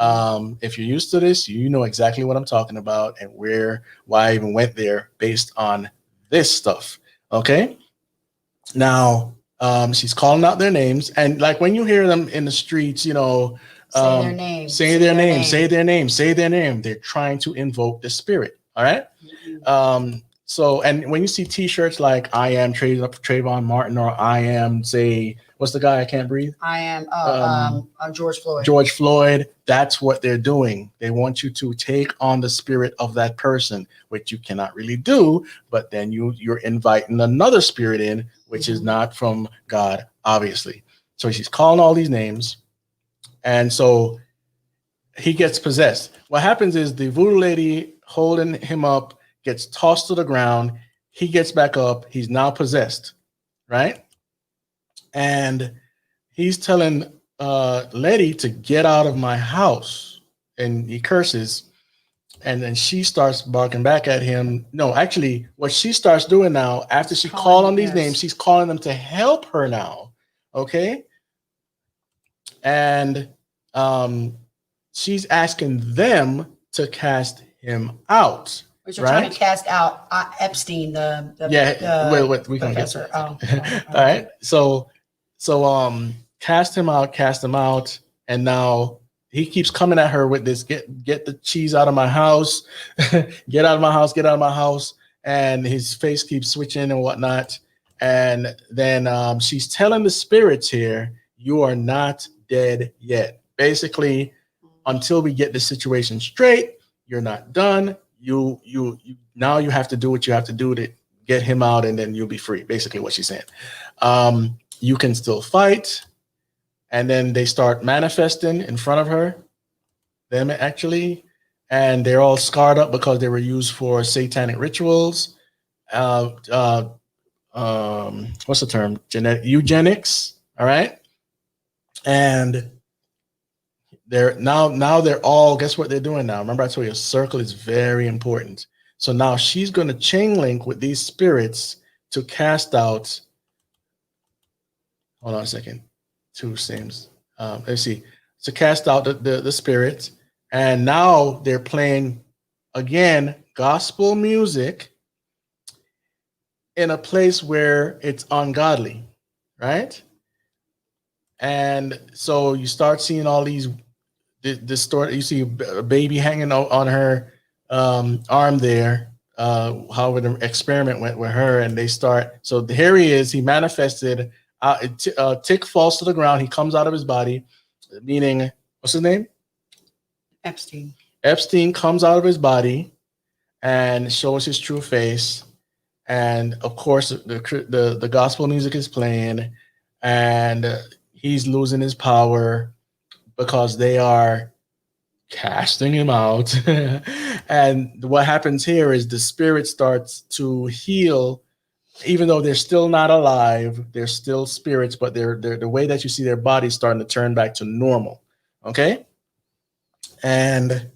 If you're used to this, you know exactly what I'm talking about and why I even went there based on this stuff. Okay. Now, she's calling out their names, and like when you hear them in the streets, say their name, say their name. They're trying to invoke the spirit. All right. Mm-hmm. So, and when you see T-shirts like "I am Trayvon Martin" or "I am," say, what's the guy I can't breathe? I am George Floyd. George Floyd. That's what they're doing. They want you to take on the spirit of that person, which you cannot really do. But then you're inviting another spirit in, which is not from God, obviously. So she's calling all these names, and so he gets possessed. What happens is the voodoo lady holding him up gets tossed to the ground. He gets back up. He's now possessed, right? And he's telling Letty to get out of my house, and he curses. And then she starts barking back at him. No, actually, what she starts doing now, after she called on these names, she's calling them to help her now. Okay. And she's asking them to cast him out. Which you're trying to cast out Epstein, we can get to all right. So cast him out, and now he keeps coming at her with this: get the cheese out of my house, get out of my house, and his face keeps switching and whatnot. And then she's telling the spirits here, "You are not dead yet." Basically, until we get the situation straight, you're not done. You now you have to do what you have to do to get him out, and then you'll be free. Basically, what she's saying. You can still fight, and then they start manifesting in front of her, them actually, and they're all scarred up because they were used for satanic rituals. What's the term? Eugenics. All right. And they're all, guess what they're doing now? Remember I told you a circle is very important. So now she's going to chain link with these spirits to cast out. Hold on a second. Two Sims. Let's see. To cast out the spirits. And now they're playing again gospel music in a place where it's ungodly, right? And so you start seeing all these distort. You see a baby hanging on her arm there. However, the experiment went with her, and they start. So here he is. He manifested. Tick falls to the ground. He comes out of his body, meaning what's his name? Epstein. Epstein comes out of his body and shows his true face. And of course, the gospel music is playing, and he's losing his power because they are casting him out. And what happens here is the spirit starts to heal, even though they're still not alive. They're still spirits, but they're the way that you see their bodies starting to turn back to normal. Okay, and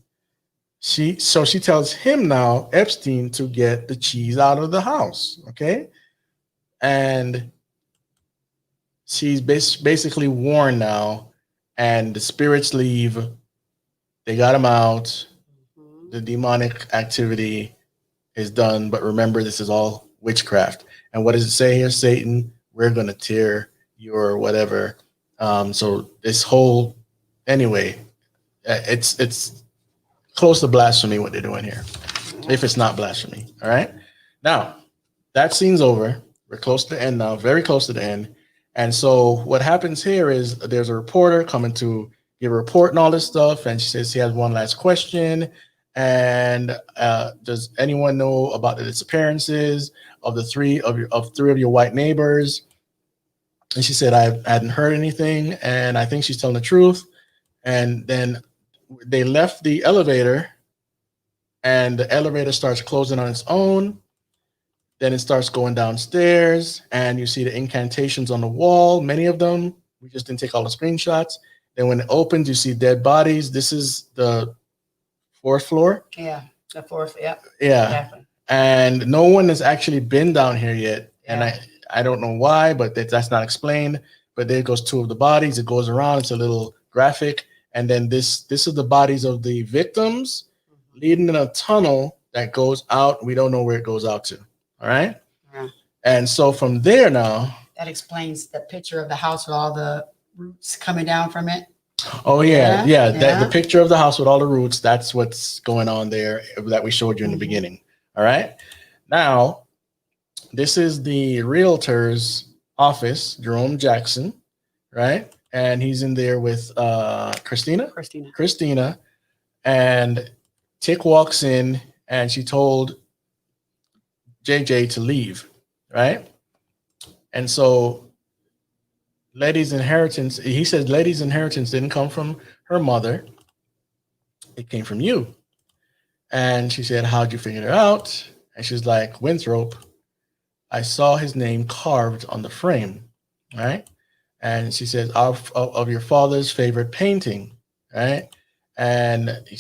she tells him now, Epstein, to get the cheese out of the house. Okay. And she's basically warned now, and the spirits leave. They got him out. The demonic activity is done. But remember, this is all witchcraft. And what does it say here? Satan, we're going to tear your whatever. So this whole, anyway, it's close to blasphemy what they're doing here, if it's not blasphemy. All right. Now that scene's over. We're close to the end now, very close to the end. And so what happens here is there's a reporter coming to give a report and all this stuff. And she says she has one last question. And does anyone know about the disappearances of three of your white neighbors? And she said, I hadn't heard anything. And I think she's telling the truth. And then they left the elevator, and the elevator starts closing on its own. Then it starts going downstairs, and you see the incantations on the wall, many of them. We just didn't take all the screenshots. Then when it opens, you see dead bodies. This is the fourth floor. Yeah, the fourth. Yeah. Yeah. Exactly. And no one has actually been down here yet. Yeah. And I don't know why, but that's not explained. But there goes two of the bodies. It goes around. It's a little graphic. And then this is the bodies of the victims leading in a tunnel that goes out. We don't know where it goes out to. All right. Yeah. And so from there now. That explains the picture of the house with all the roots coming down from it. Oh, yeah. The picture of the house with all the roots. That's what's going on there that we showed you in the beginning. All right. Now, this is the realtor's office, Jerome Jackson. Right. And he's in there with Christina. And Tick walks in, and she told JJ to leave, right? And so Letty's inheritance, he says Letty's inheritance didn't come from her mother. It came from you. And she said, how'd you figure it out? And she's like, Winthrop, I saw his name carved on the frame, right? And she says, of your father's favorite painting, right? And he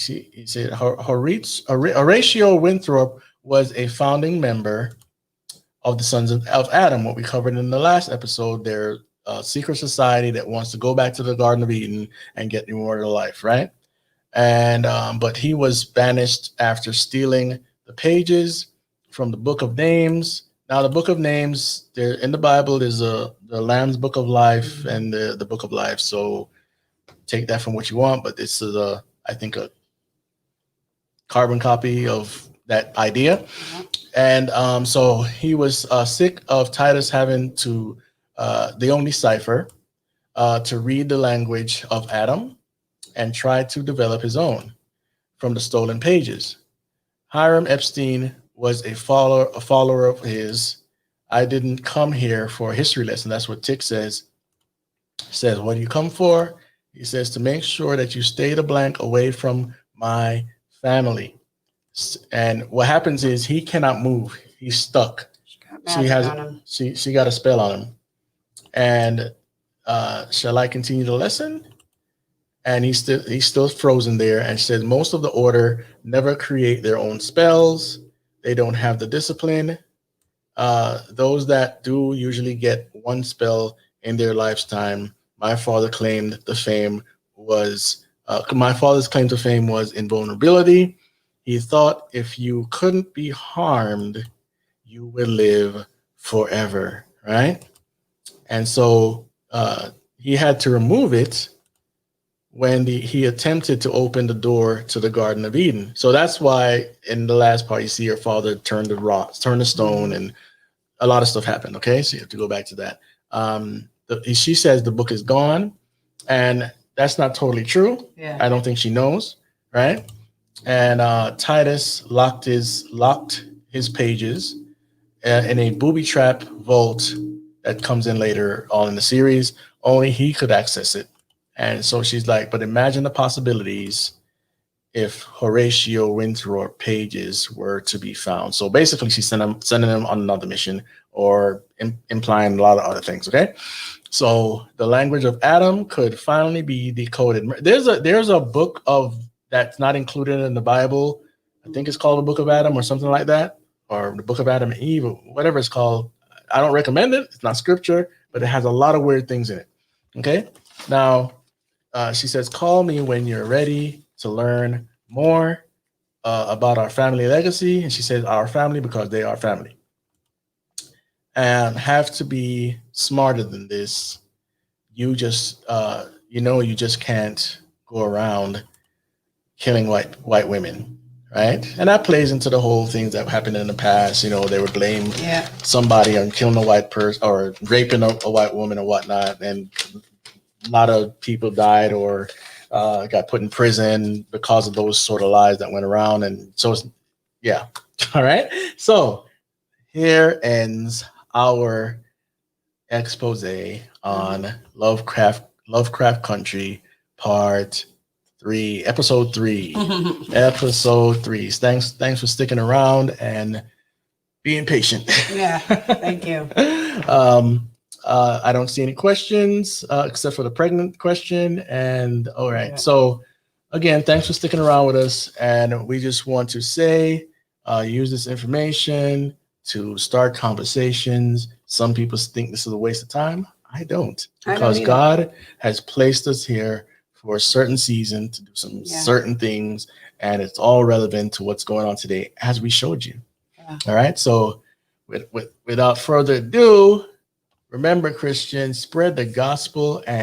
said, Horatio Winthrop was a founding member of the Sons of Adam, what we covered in the last episode. They're a secret society that wants to go back to the Garden of Eden and get immortal life, right? And but he was banished after stealing the pages from the Book of Names. Now, the Book of Names, there in the Bible, there's the Lamb's Book of Life and the Book of Life. So take that from what you want, but this is I think a carbon copy of that idea. And so he was sick of Titus having to the only cipher to read the language of Adam and try to develop his own from the stolen pages. Hiram Epstein was a follower of his. I didn't come here for a history lesson. That's what Tick says. Says, what do you come for? He says, to make sure that you stay the blank away from my family. And what happens is he cannot move. He's stuck. She got a spell on him. And shall I continue the lesson? And he's still frozen there. And she says most of the order never create their own spells. They don't have the discipline. Those that do usually get one spell in their lifetime. My father's claim to fame was invulnerability. He thought if you couldn't be harmed, you would live forever, right? And so he had to remove it when he attempted to open the door to the Garden of Eden. So that's why in the last part you see her father turn the stone, and a lot of stuff happened. Okay, so you have to go back to that. She says the book is gone, and that's not totally true. Yeah. I don't think she knows, right? And Titus locked his pages in a booby trap vault that comes in later on in the series. Only he could access it. And so she's like, but imagine the possibilities if Horatio Winthrop pages were to be found. So basically she's sending him on another mission, or implying a lot of other things. Okay. So the language of Adam could finally be decoded. There's a book that's not included in the Bible. I think it's called the Book of Adam or something like that, or the Book of Adam and Eve, or whatever it's called. I don't recommend it. It's not scripture, but it has a lot of weird things in it. Okay. Now, she says, call me when you're ready to learn more about our family legacy. And she says our family because they are family. And have to be smarter than this. You just, you just can't go around killing white women, right? And that plays into the whole things that happened in the past. They would blame somebody on killing a white person or raping a white woman or whatnot. And a lot of people died or got put in prison because of those sort of lies that went around. And so, yeah. All right. So here ends our expose on Lovecraft Country, part 3, episode 3. Episode 3. Thanks for sticking around and being patient. Yeah, thank you. I don't see any questions except for the pregnant question. And all right. So again, thanks for sticking around with us. And we just want to say, use this information to start conversations. Some people think this is a waste of time. I don't, because God has placed us here for a certain season to do some certain things, and it's all relevant to what's going on today, as we showed you. Yeah. All right. So without further ado, remember, Christians, spread the gospel and